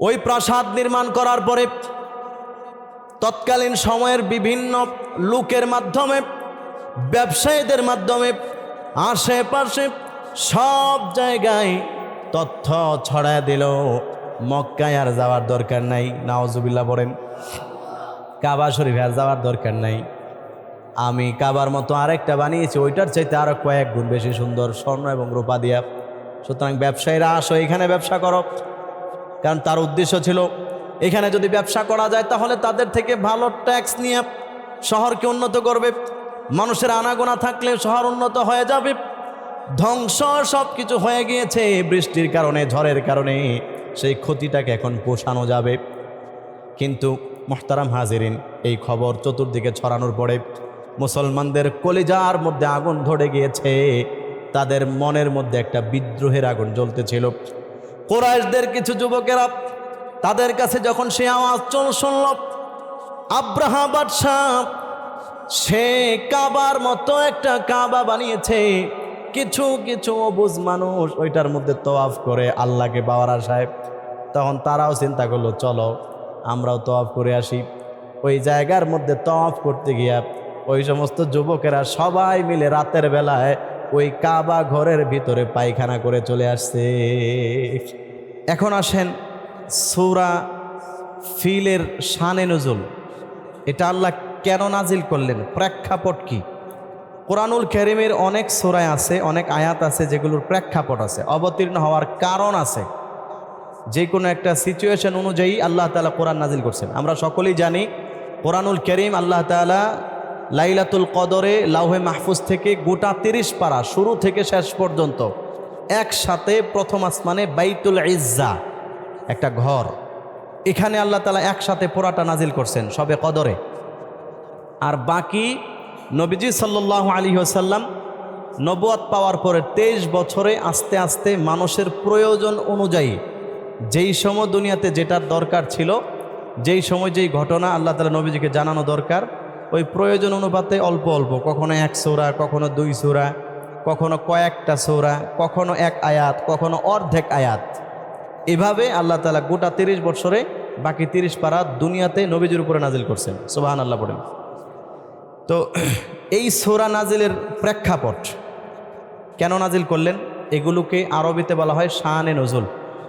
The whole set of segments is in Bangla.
ওই প্রাসাদ নির্মাণ করার পরে তৎকালীন সময়ের বিভিন্ন লোকের মাধ্যমে, ব্যবসায়ীদের মাধ্যমে আশেপাশে সব জায়গায় তথ্য ছড়ায় দিল, মক্কায় আর যাওয়ার দরকার নাই। নাউজুবিল্লাহ বলেন। কাবা শরীফে আর যাওয়ার দরকার নাই, আমি কাবার মতো আরেকটা বানিয়েছি, ওইটার চাইতে আরো কয়েক গুণ বেশি সুন্দর, স্বর্ণ এবং রূপা দিয়া। সুতরাং ব্যবসায়ীরা আসো, এখানে ব্যবসা করো। কারণ তার উদ্দেশ্য ছিল এখানে যদি ব্যবসা করা যায় তাহলে তাদের থেকে ভালো ট্যাক্স নিয়ে শহরকে উন্নত করবে, মানুষের আনাগোনা থাকলে শহর উন্নত হয়ে যাবে। ধ্বংস সব কিছু হয়ে গিয়েছে বৃষ্টির কারণে, ঝড়ের কারণে, সেই ক্ষতিটাকে এখন পোষানো যাবে। কিন্তু মুহতারাম হাজিরিন, এই খবর চতুর্দিকে ছড়ানোর পরে মুসলমানদের কলিজার মধ্যে আগুন ধরে গিয়েছে, তাদের মনের মধ্যে একটা বিদ্রোহের আগুন জ্বলতেছিল। কুরাইশদের কিছু যুবকেরা তাদের কাছে যখন সে আওয়াজ শুনল, আব্রাহা বাদশাহ সে কাবার মতো একটা কাবা বানিয়েছে, কিছু কিছু অবুঝ মানুষ ওইটার মধ্যে তওয়াফ করে আল্লাহকে পাওয়ার আশায়, তখন তারাও চিন্তা করলো চলো আমরাও তওয়াফ করে আসি। ওই জায়গার মধ্যে তওয়াফ করতে গিয়া ওই সমস্ত যুবকেরা সবাই মিলে রাতের বেলায় ওই কাবা ঘরের ভিতরে পায়খানা করে চলে আসছে। এখন আসেন সূরা ফিলের শানে নুজুল, এটা আল্লাহ কেন নাজিল করলেন, প্রেক্ষাপট কি? কোরআনুল কারীমের অনেক সূরায় আছে, অনেক আয়াত আছে যেগুলোর প্রেক্ষাপট আছে, অবতীর্ণ হওয়ার কারণ আছে। যে কোনো একটা সিচুয়েশন অনুযায়ী আল্লাহ তাআলা কোরআন নাজিল করছেন। আমরা সকলেই জানি কোরআনুল কারীম আল্লাহ তাআলা লাইলাতুল কদরে লাউহে মাহফুজ থেকে গোটা 30 পারা শুরু থেকে শেষ পর্যন্ত একসাথে প্রথম আসমানে বাইতুল ইজ্জা একটা ঘর, এখানে আল্লাহ তাআলা একসাথে পুরাটা নাজিল করছেন সবে কদরে। আর বাকি নবীজি সাল্লাল্লাহু আলাইহি ওয়াসাল্লাম নবুয়ত পাওয়ার পরে 23 বছরে আস্তে আস্তে মানুষের প্রয়োজন অনুযায়ী যেই সময় দুনিয়াতে যেটার দরকার ছিল, যেই সময় যেই ঘটনা আল্লাহ তাআলা নবীজিকে জানানো দরকার, ওই প্রয়োজন অনুপাতে অল্প অল্প, কখনো 1 সূরা, কখনো 2 সূরা, কখনো কয়েকটা সূরা, কখনো 1 আয়াত, কখনো অর্ধেক আয়াত, এভাবে আল্লাহ তাআলা গোটা 30 বছরে বাকি 30 পারা দুনিয়াতে নবীজির উপরে নাজিল করছেন। সুবহানাল্লাহ বলেন। তো এই সূরা নাজিলের প্রেক্ষাপট কেন নাজিল করলেন, এগুলোকে আরবিতে বলা হয় শানে নুজুল।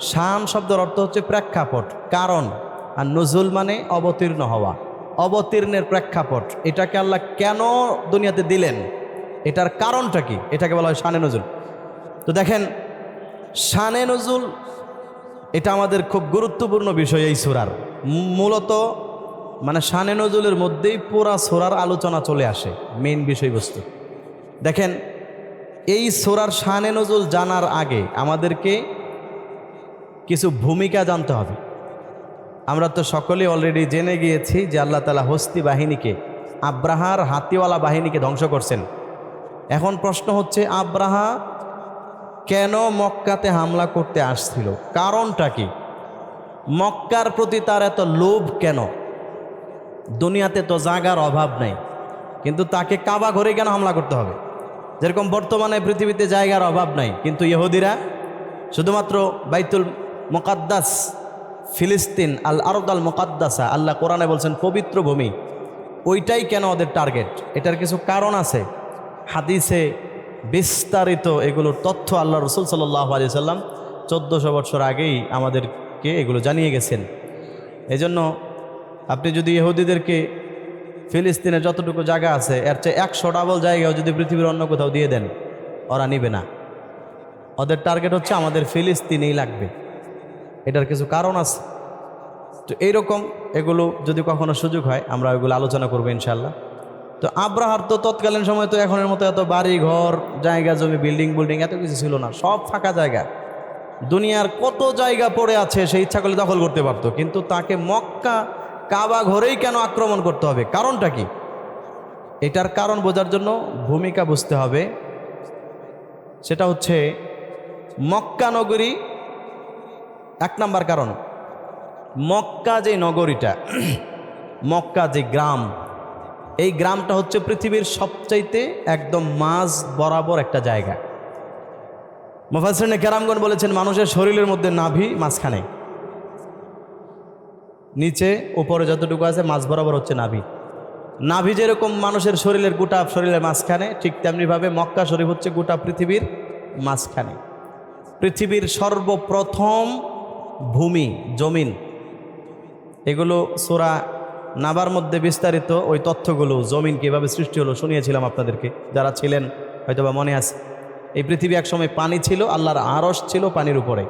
শান শব্দের অর্থ হচ্ছে প্রেক্ষাপট, কারণ, আর নুজুল মানে অবতীর্ণ হওয়া, অবতীর্ণের প্রেক্ষাপট। এটাকে আল্লাহ কেন দুনিয়াতে দিলেন, এটার কারণটা কি, এটাকে বলা হয় শানে নুজুল। তো দেখেন, শানে নুজুল এটা আমাদের খুব গুরুত্বপূর্ণ বিষয়। এই সূরার মূলত মানে শানে নজুলের মধ্যেই পুরা সূরার আলোচনা চলে আসে, মেইন বিষয়বস্তু। দেখেন, এই সূরার শানে নজুল জানার আগে আমাদেরকে কিছু ভূমিকা জানতে হবে। আমরা তো সকলেই অলরেডি জেনে গিয়েছি যে আল্লাহ তাআলা হস্তি বাহিনীকে, আব্রাহার হাতিওয়ালা বাহিনীকে ধ্বংস করছেন। এখন প্রশ্ন হচ্ছে, আব্রাহা কেন মক্কাতে হামলা করতে আসছিল, কারণটা কি? মক্কার প্রতি তার এত লোভ কেন? দুনিয়াতে তো জায়গার অভাব নাই, কিন্তু তাকে কাবা ঘরে কেন হামলা করতে হবে? যেরকম বর্তমানে পৃথিবীতে জায়গার অভাব নাই, কিন্তু ইহুদিরা শুধুমাত্র বাইতুল মুকাদ্দাস, ফিলিস্তিন, আল আরদ আল মুকাদ্দাসা, আল্লাহ কোরআনে বলছেন পবিত্র ভূমি, ওইটাই কেন ওদের টার্গেট? এটার কিছু কারণ আছে, হাদিসে বিস্তারিত এগুলোর তথ্য আল্লাহ রাসূল সাল্লাল্লাহু আলাইহি ওয়াসাল্লাম 1400 বছর আগেই আমাদেরকে এগুলো জানিয়ে গেছেন। এজন্য আপনি যদি ইহুদিদেরকে ফিলিস্তিনে যতটুকু জায়গা আছে এর চেয়ে 100 ডাবল জায়গাও যদি পৃথিবীর অন্য কোথাও দিয়ে দেন, ওরা নিবে না। ওদের টার্গেট হচ্ছে আমাদের ফিলিস্তিনেই লাগবে। এটার কিছু কারণ আছে। তো এইরকম এগুলো যদি কখনো সুযোগ হয় আমরা ওইগুলো আলোচনা করবো ইনশাল্লাহ। তো আব্রাহার তো তৎকালীন সময় তো এখনের মতো এত বাড়ি ঘর, জায়গা জমি, বিল্ডিং এত কিছু ছিল না, সব ফাঁকা জায়গা। দুনিয়ার কত জায়গা পড়ে আছে, সে ইচ্ছা করলে দখল করতে পারতো, কিন্তু তাকে মক্কা কাবা ঘরেই কেন আক্রমণ করতে হবে, কারণটা কি? এটার কারণ বোঝার জন্য ভূমিকা বুঝতে হবে। সেটা হচ্ছে মক্কা নগরী, 1 নাম্বার কারণ, মক্কা যে নগরীটা, মক্কা যে গ্রাম, এই গ্রামটা হচ্ছে পৃথিবীর সবচাইতে একদম মাঝ বরাবর একটা জায়গা। মুফাসসিরিনে কেরামগণ বলেছেন মানুষের শরীরের মধ্যে নাভি মাঝখানে, নিচে উপরে যতটুকু আছে মাঝ বরাবর হচ্ছে নাভি। নাভি যেরকম মানুষের শরীরের গোটা শরীরের মাঝখানে, ঠিক তেমনিভাবে মক্কা শরীফ হচ্ছে গোটা পৃথিবীর মাঝখানে। পৃথিবীর সর্বপ্রথম ভূমি, জমিন, এগুলো সূরা নাবার মধ্যে বিস্তারিত ওই তথ্যগুলো, জমিন কীভাবে সৃষ্টি হলো শুনিয়েছিলাম আপনাদেরকে, যারা ছিলেন হয়তোবা মনে আছে। এই পৃথিবী একসময় পানি ছিল, আল্লাহর আরশ ছিল পানির উপরে।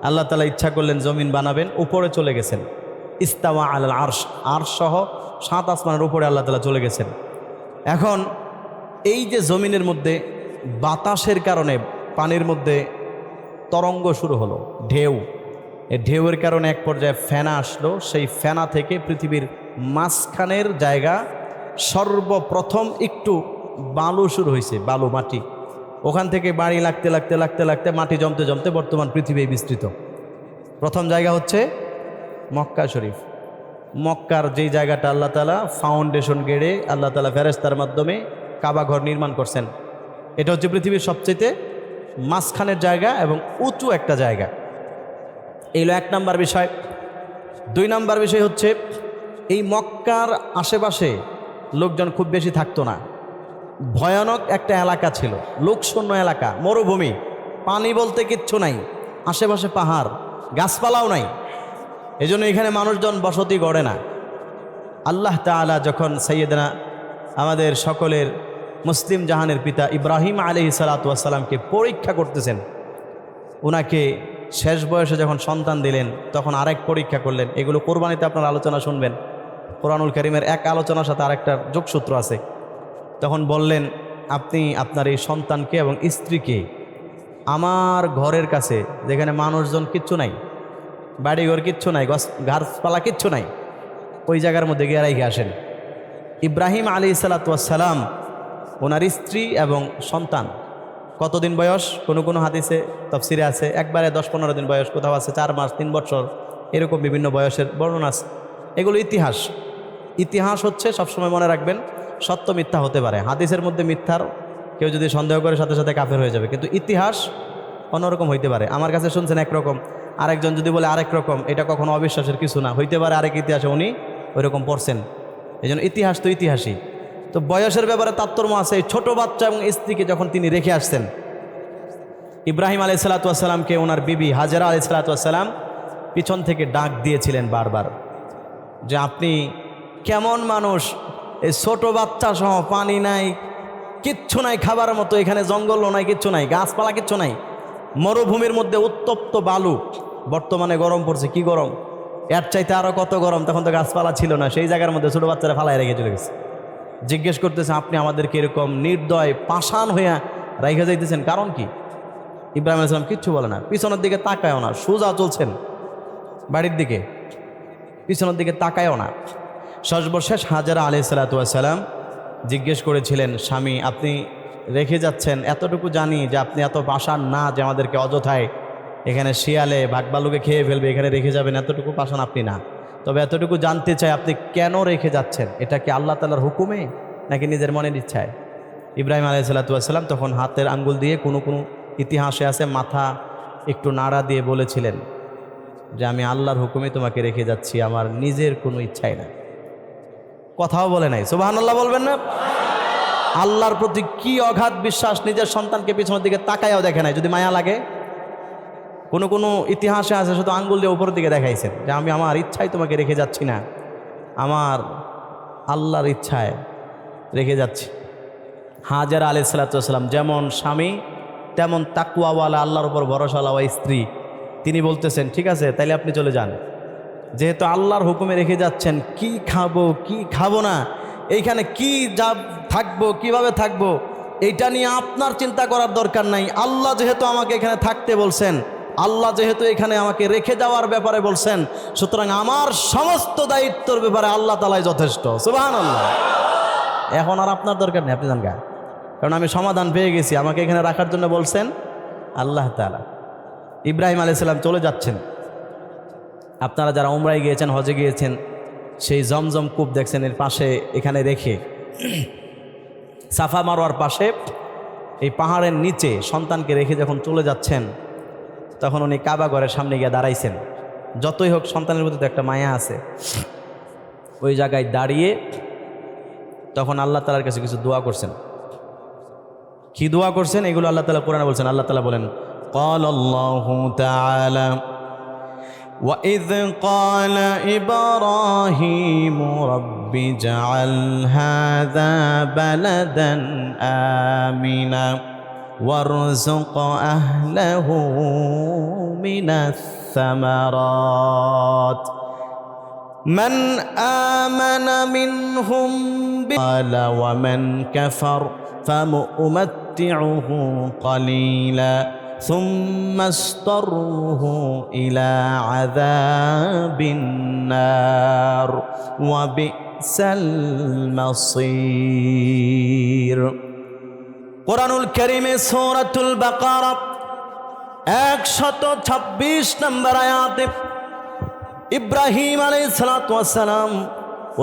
আল্লাহ তাআলা ইচ্ছা করলেন জমিন বানাবেন, উপরে চলে গেছেন। ইস্তাওয়া আলাল আরশ, আরশ সহ 7 আসমানের উপরে আল্লাহ তাআলা চলে গেছেন। এখন এই যে জমিনের মধ্যে বাতাসের কারণে পানির মধ্যে তরঙ্গ শুরু হলো, ঢেউ। এই ঢেউয়ের কারণে এক পর্যায়ে ফেনা আসলো। সেই ফেনা থেকে পৃথিবীর মাঝখানের জায়গা সর্বপ্রথম একটু বালু শুরু হয়েছে, বালু মাটি। ওখান থেকে বাড়ি লাগতে লাগতে লাগতে লাগতে মাটি জমতে জমতে বর্তমান পৃথিবী বিস্তৃত। প্রথম জায়গা হচ্ছে মক্কা শরীফ। মক্কার যেই জায়গাটা আল্লাহ তাআলা ফাউন্ডেশন গেড়ে আল্লাহ তাআলা ফেরেশতার মাধ্যমে কাবা ঘর নির্মাণ করছেন, এটা হচ্ছে পৃথিবীর সবচেয়ে মাঝখানের জায়গা এবং উঁচু একটা জায়গা। এইগুলো 1 নাম্বার বিষয়। 2 নাম্বার বিষয় হচ্ছে এই মক্কার আশেপাশে লোকজন খুব বেশি থাকতো না। ভয়ানক একটা এলাকা ছিল, লোকশূন্য এলাকা, মরুভূমি, পানি বলতে কিচ্ছু নাই, আশেপাশে পাহাড়, গাছপালাও নাই। এজন্য এখানে মানুষজন বসতি গড়ে না। আল্লাহ তাআলা যখন সাইয়েদনা আমাদের সকলের মুসলিম জাহানের পিতা ইব্রাহিম আলাইহিস সালাতু ওয়াস সালামকে পরীক্ষা করতেছেন, ওনাকে শেষ বয়সে যখন সন্তান দিলেন তখন আরেক পরীক্ষা করলেন। এগুলো কোরবানিতে আপনার আলোচনা শুনবেন। কোরআনুল কারীমের এক আলোচনার সাথে আরেকটা যোগসূত্র আছে। তখন বললেন, আপনি আপনার এই সন্তানকে এবং স্ত্রীকে আমার ঘরের কাছে, যেখানে মানুষজন কিচ্ছু নাই, বাড়িঘর কিচ্ছু নাই, গাছপালা কিচ্ছু নাই, ওই জায়গার মধ্যে গিয়ে রেখে আসেন। ইব্রাহিম আলাইহিস সালাতু ওয়াস সালাম, ওনার স্ত্রী এবং সন্তান কতদিন বয়স? কোনো কোনো হাদিসে তাফসিরে আছে একবারে 10-15 দিন বয়স, কোথাও আছে 4 মাস, 3 বছর, এরকম বিভিন্ন বয়সের বর্ণনা আছে। এগুলো ইতিহাস। ইতিহাস হচ্ছে সবসময় মনে রাখবেন, সত্য মিথ্যা হতে পারে। হাদিসের মধ্যে মিথ্যার কেউ যদি সন্দেহ করে সাথে সাথে কাফের হয়ে যাবে, কিন্তু ইতিহাস অন্যরকম হইতে পারে। আমার কাছে শুনছেন একরকম, আরেকজন যদি বলে আরেক রকম, এটা কখনো অবিশ্বাসের কিছু না, হইতে পারে আরেক ইতিহাসে উনি ওই রকম পড়ছেন। এই জন্য ইতিহাস তো ইতিহাসই। তো বয়সের ব্যাপারে তারতম্য আছে। এই ছোটো বাচ্চা এবং স্ত্রীকে যখন তিনি রেখে আসছেন, ইব্রাহিম আলাইহিস সালাতু ওয়াস সালামকে ওনার বিবি হাজেরা আলাইহিস সালাতু ওয়াস সালাম পিছন থেকে ডাক দিয়েছিলেন বারবার, যে আপনি কেমন মানুষ, এই ছোটো বাচ্চা সহ, পানি নাই, কিচ্ছু নাই খাবার মতো, এখানে জঙ্গলও নাই, কিচ্ছু নাই, গাছপালা কিচ্ছু নাই, মরুভূমির মধ্যে উত্তপ্ত বালু। বর্তমানে গরম পড়ছে, কি গরম, এর চাইতে আরও কত গরম। তখন তো গাছপালা ছিল না, সেই জায়গার মধ্যে ছোটো বাচ্চারা ফালায় রেখে চলে গেছে। জিজ্ঞেস করতেছে, আপনি আমাদেরকে এরকম নির্দয় পাষাণ হইয়া রেখে যাইতেছেন, কারণ কি? ইব্রাহিম আলাইহিস সালাম কিচ্ছু বলে না, পিছনের দিকে তাকায়ও না, সোজা চলছেন বাড়ির দিকে, পিছনের দিকে তাকায়ও না। সর্বশেষ হাজেরা আলাইহিস সালাতু ওয়াস সালাম জিজ্ঞেস করেছিলেন, স্বামী আপনি রেখে যাচ্ছেন, এতটুকু জানি যে আপনি এত পাষাণ না যে আমাদেরকে অযথায় এখানে শিয়ালে ভাগবালুকে খেয়ে ফেলবে, এখানে রেখে যাবেন, এতটুকু পাষাণ আপনি না। তবে এতটুকু জানতে চাই, আপনি কেন রেখে যাচ্ছেন? এটা কি আল্লাহ তাআলার হুকুমে নাকি নিজের মনের ইচ্ছায়? ইব্রাহিম আলাইহিস সালাতু ওয়াস সালাম তখন হাতের আঙ্গুল দিয়ে, কোনো কোনো ইতিহাসে আছে মাথা একটু নাড়া দিয়ে বলেছিলেন যে আমি আল্লাহর হুকুমে তোমাকে রেখে যাচ্ছি, আমার নিজের কোনো ইচ্ছাই না। কথাও বলে নাই। সুবহানাল্লাহ বলবেন না? আল্লাহর প্রতি কি অগাধ বিশ্বাস, নিজের সন্তানকে পিছনের দিকে তাকায়ও দেখে নাই। যদি মায়া লাগে, কোনো কোনো ইতিহাসে আছে শুধু আঙ্গুল দিয়ে উপরের দিকে দেখাইছেন যে আমি আমার ইচ্ছায় তোমাকে রেখে যাচ্ছি না, আমার আল্লাহর ইচ্ছায় রেখে যাচ্ছি। হাজেরা আলাইহিস সালাতু ওয়াস সালাম যেমন স্বামী তেমন তাকওয়াওয়ালা, আল্লাহর উপর ভরসাওয়ালা স্ত্রী। তিনি বলতেছেন, ঠিক আছে তাইলে আপনি চলে যান, যেহেতু আল্লাহর হুকুমে রেখে যাচ্ছেন, কি খাবো কি খাবো না, এইখানে কি যা থাকবো, কিভাবে থাকবো, এইটা নিয়ে আপনার চিন্তা করার দরকার নাই। আল্লাহ যেহেতু আমাকে এখানে থাকতে বলছেন, আল্লাহ যেহেতু এখানে আমাকে রেখে যাওয়ার ব্যাপারে বলছেন, সুতরাং আমার সমস্ত দায়িত্বের ব্যাপারে আল্লাহ তাআলাই যথেষ্ট। সুবহানাল্লাহ। এখন আর আপনার দরকার নেই, আপনি যান গা, কারণ আমি সমাধান পেয়ে গেছি, আমাকে এখানে রাখার জন্য বলছেন আল্লাহ তাআলা। ইব্রাহিম আলাইহিস সালাম চলে যাচ্ছেন। আপনারা যারা উমরায় গিয়েছেন, হজে গিয়েছেন, সেই জমজম কূপ দেখছেন, এর পাশে এখানে রেখে সাফা মারওয়ার পাশে এই পাহাড়ের নিচে সন্তানকে রেখে যখন চলে যাচ্ছেন, তখন উনি কাবা ঘরের সামনে গিয়ে দাঁড়াইছেন। যতই হোক সন্তানের প্রতি তো একটা মায়া আছে। ওই জায়গায় দাঁড়িয়ে তখন আল্লাহ তাআলার কাছে কিছু দোয়া করছেন। কি দোয়া করছেন এগুলো আল্লাহ তাআলা কোরআনে বলছেন। আল্লাহ তাআলা বলেন, ক্বালাল্লাহু তাআলা وَإِذْ قَالَ إِبْرَاهِيمُ رَبِّ اجْعَلْ هَذَا بَلَدًا آمِنًا وَارْزُقْ أَهْلَهُ مِنَ الثَّمَرَاتِ مَنْ آمَنَ مِنْهُمْ قَالَ وَمَنْ كَفَرَ فَمُؤْمَتِّعُهُ قَلِيلًا ثم اضطره إلى عذاب النار وبئس المصير। কুরআনুল কারীমে সূরাতুল বাকারা 126 নম্বর আয়াতে ইব্রাহিম আলাইহিস সালাতু ওয়াস সালাম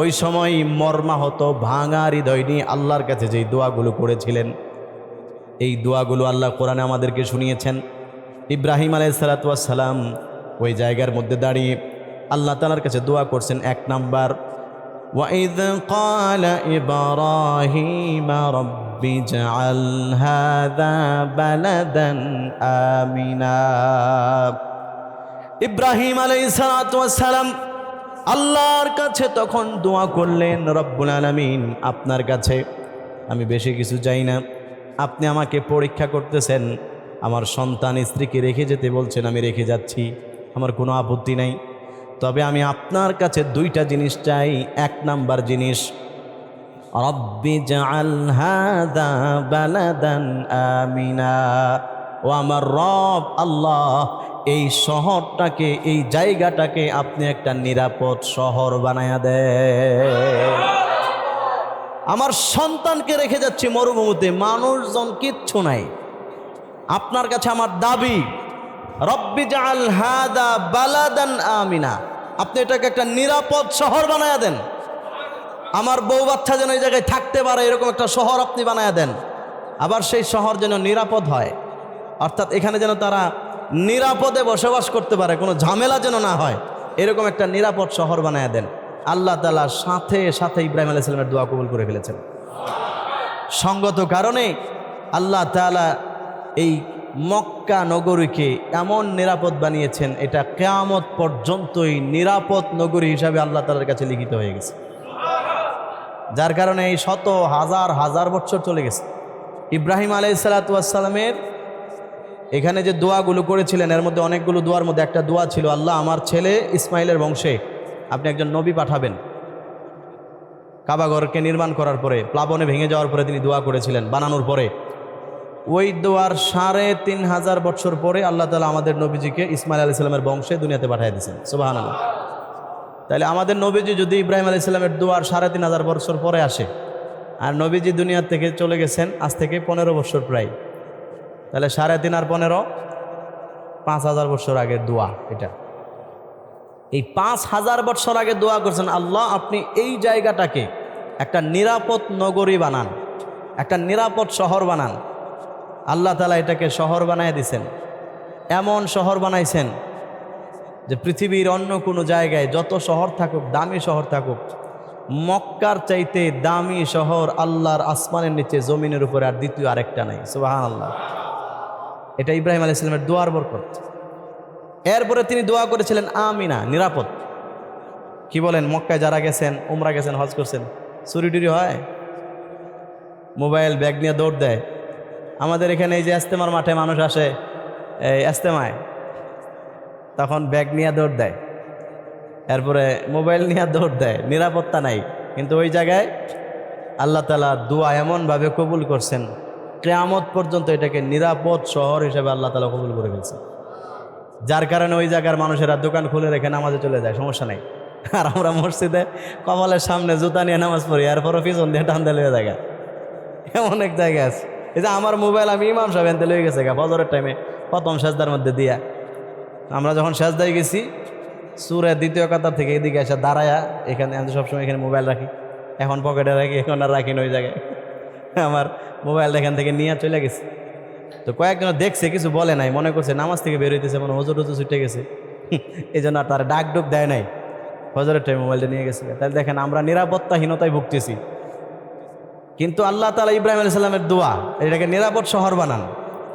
ওই সময় মর্মাহত ভাঙা হৃদয় নিয়ে আল্লাহর কাছে যেই দোয়াগুলো করেছিলেন, এই দোয়াগুলো আল্লাহ কোরআনে আমাদেরকে শুনিয়েছেন। ইব্রাহিম আলাইহিস সালাম ওই জায়গার মধ্যে দাঁড়িয়ে আল্লাহ তাআলার কাছে দোয়া করছেন। 1 নাম্বার, ওয়াইদ ক্বালা ইব্রাহিম রব্বি জাআল হাযা বালাদান আমিনা। ইব্রাহিম আলাইহিস সালাম আল্লাহর কাছে তখন দোয়া করলেন, রব্বুল আলামিন, আপনার কাছে আমি বেশি কিছু চাই না, আপনি আমাকে পরীক্ষা করতেছেন, আমার সন্তান স্ত্রীকে রেখে যেতে বলছেন, আমি রেখে যাচ্ছি, আমার কোনো আপত্তি নাই, তবে আমি আপনার কাছে 2টা জিনিস চাই। 1 নাম্বার জিনিস, রব্বি জাআল হাযা বালাদান আমিনা, ও আমার রব আল্লাহ, এই শহরটাকে, এই জায়গাটাকে আপনি একটা নিরাপদ শহর বানায়া দেন। আমার সন্তানকে রেখে যাচ্ছি মরুভূমিতে, মানুষজন কিচ্ছু নাই, আপনার কাছে আমার দাবি, রব্বি জাআল হাযা বালাদান আমিনা, আপনি এটাকে একটা নিরাপদ শহর বানায়া দেন, আমার বউ বাচ্চা যেন এই জায়গায় থাকতে পারে এরকম একটা শহর আপনি বানায়া দেন, আবার সেই শহর যেন নিরাপদ হয়, অর্থাৎ এখানে যেন তারা নিরাপদে বসবাস করতে পারে, কোনো ঝামেলা যেন না হয়, এরকম একটা নিরাপদ শহর বানায়া দেন। আল্লাহ তাআলা সাথে সাথে ইব্রাহিম আলাইহিস সালামের দোয়া কবুল করে ফেলেছেন। সঙ্গত কারণে আল্লাহ তাআলা এই মক্কা নগরীকে এমন নিরাপদ বানিয়েছেন, এটা কিয়ামত পর্যন্তই নিরাপদ নগরী হিসাবে আল্লাহ তাআলার কাছে লিখিত হয়ে গেছে, যার কারণে এই শত হাজার হাজার বছর চলে গেছে। ইব্রাহিম আলাইহিস সালামের এখানে যে দোয়াগুলো করেছিলেন, এর মধ্যে অনেকগুলো দোয়ার মধ্যে একটা দোয়া ছিল, আল্লাহ আমার ছেলে ইসমাইলের বংশে আপনি একজন নবী পাঠাবেন। কাবাঘরকে নির্মাণ করার পরে, প্লাবনে ভেঙে যাওয়ার পরে তিনি দোয়া করেছিলেন, বানানোর পরে ওই দোয়ার 3500 বছর পরে আল্লাহ তাআলা আমাদের নবীজিকে ইসমাইল আলাইহিস সালামের বংশে দুনিয়াতে পাঠিয়ে দিয়েছেন। সুবহানাল্লাহ। তাহলে আমাদের নবীজি যদি ইব্রাহিম আলাইহিস সালামের দোয়ার 3500 বছর পরে আসে, আর নবীজি দুনিয়া থেকে চলে গেছেন আজ থেকে 15 বছর প্রায়, তাহলে 3.5 আর 15 5000 বছর আগের দোয়া। এটা এই 5000 বছর আগে দোয়া করছেন, আল্লাহ আপনি এই জায়গাটাকে একটা নিরাপদ নগরী বানান, একটা নিরাপদ শহর বানান। আল্লাহ তাআলা এটাকে শহর বানায় দিয়েছেন, এমন শহর বানাইছেন যে পৃথিবীর অন্য কোনো জায়গায় যত শহর থাকুক, দামি শহর থাকুক, মক্কার চাইতে দামি শহর আল্লাহর আসমানের নিচে জমিনের উপরে আর দ্বিতীয় আরেকটা নাই। সুবহানাল্লাহ। এটা ইব্রাহিম আলাইহিস সালামের দোয়ার বরকত। এরপরে তিনি দোয়া করেছিলেন আমিনা, নিরাপদ। কি বলেন, মক্কায় যারা গেছেন, উমরা গেছেন, হজ করছেন, চুরি টুরি হয়, মোবাইল ব্যাগ নিয়ে দৌড় দেয়। আমাদের এখানে এই যে ইজতেমার মাঠে মানুষ আসে, এই ইজতেমায়, তখন ব্যাগ নিয়ে দৌড় দেয়, এরপরে মোবাইল নিয়ে দৌড় দেয়, নিরাপত্তা নাই। কিন্তু ওই জায়গায় আল্লাহ তাআলা দোয়া এমনভাবে কবুল করছেন, কিয়ামত পর্যন্ত এটাকে নিরাপদ শহর হিসেবে আল্লাহ তাআলা কবুল করে ফেলছেন, যার কারণে ওই জায়গার মানুষেরা দোকান খুলে রেখে নামাজে চলে যায়, সমস্যা নেই। আর আমরা মসজিদে কপালের সামনে জুতা নিয়ে নামাজ পড়ি, এরপরও পিছন দিয়ে টান দিলে জায়গা, এমন এক জায়গা আছে। এই যে আমার মোবাইল আমি ইমাম সাহেব এনতে লয়ে গেছে ফজরের টাইমে প্রথম সেজদার মধ্যে দিয়া, আমরা যখন সেজদায় গেছি সূরা দ্বিতীয় কাতার থেকে এদিকে এসে দাঁড়ায়া, এখানে আমি সবসময় এখানে মোবাইল রাখি, এখন পকেটে রাখি, এখন আর রাখি না ওই জায়গায়, আমার মোবাইল এখান থেকে নিয়ে চলে গেছে। তো কয়েকজন দেখছে, কিছু বলে নাই, মনে করছে নামাজ থেকে বের হইতেছে, মনে হুজুর হুজুর ছুটে গেছে, এই জন্য তার ডাক ডুক দেয় নাই, ফজরের টাইম মোবাইলটা নিয়ে গেছে। তাহলে দেখেন আমরা নিরাপত্তাহীনতায় ভুগতেছি, কিন্তু আল্লাহ তাআলা ইব্রাহিম আলাইহিস সালামের দোয়া, এটাকে নিরাপদ শহর বানান,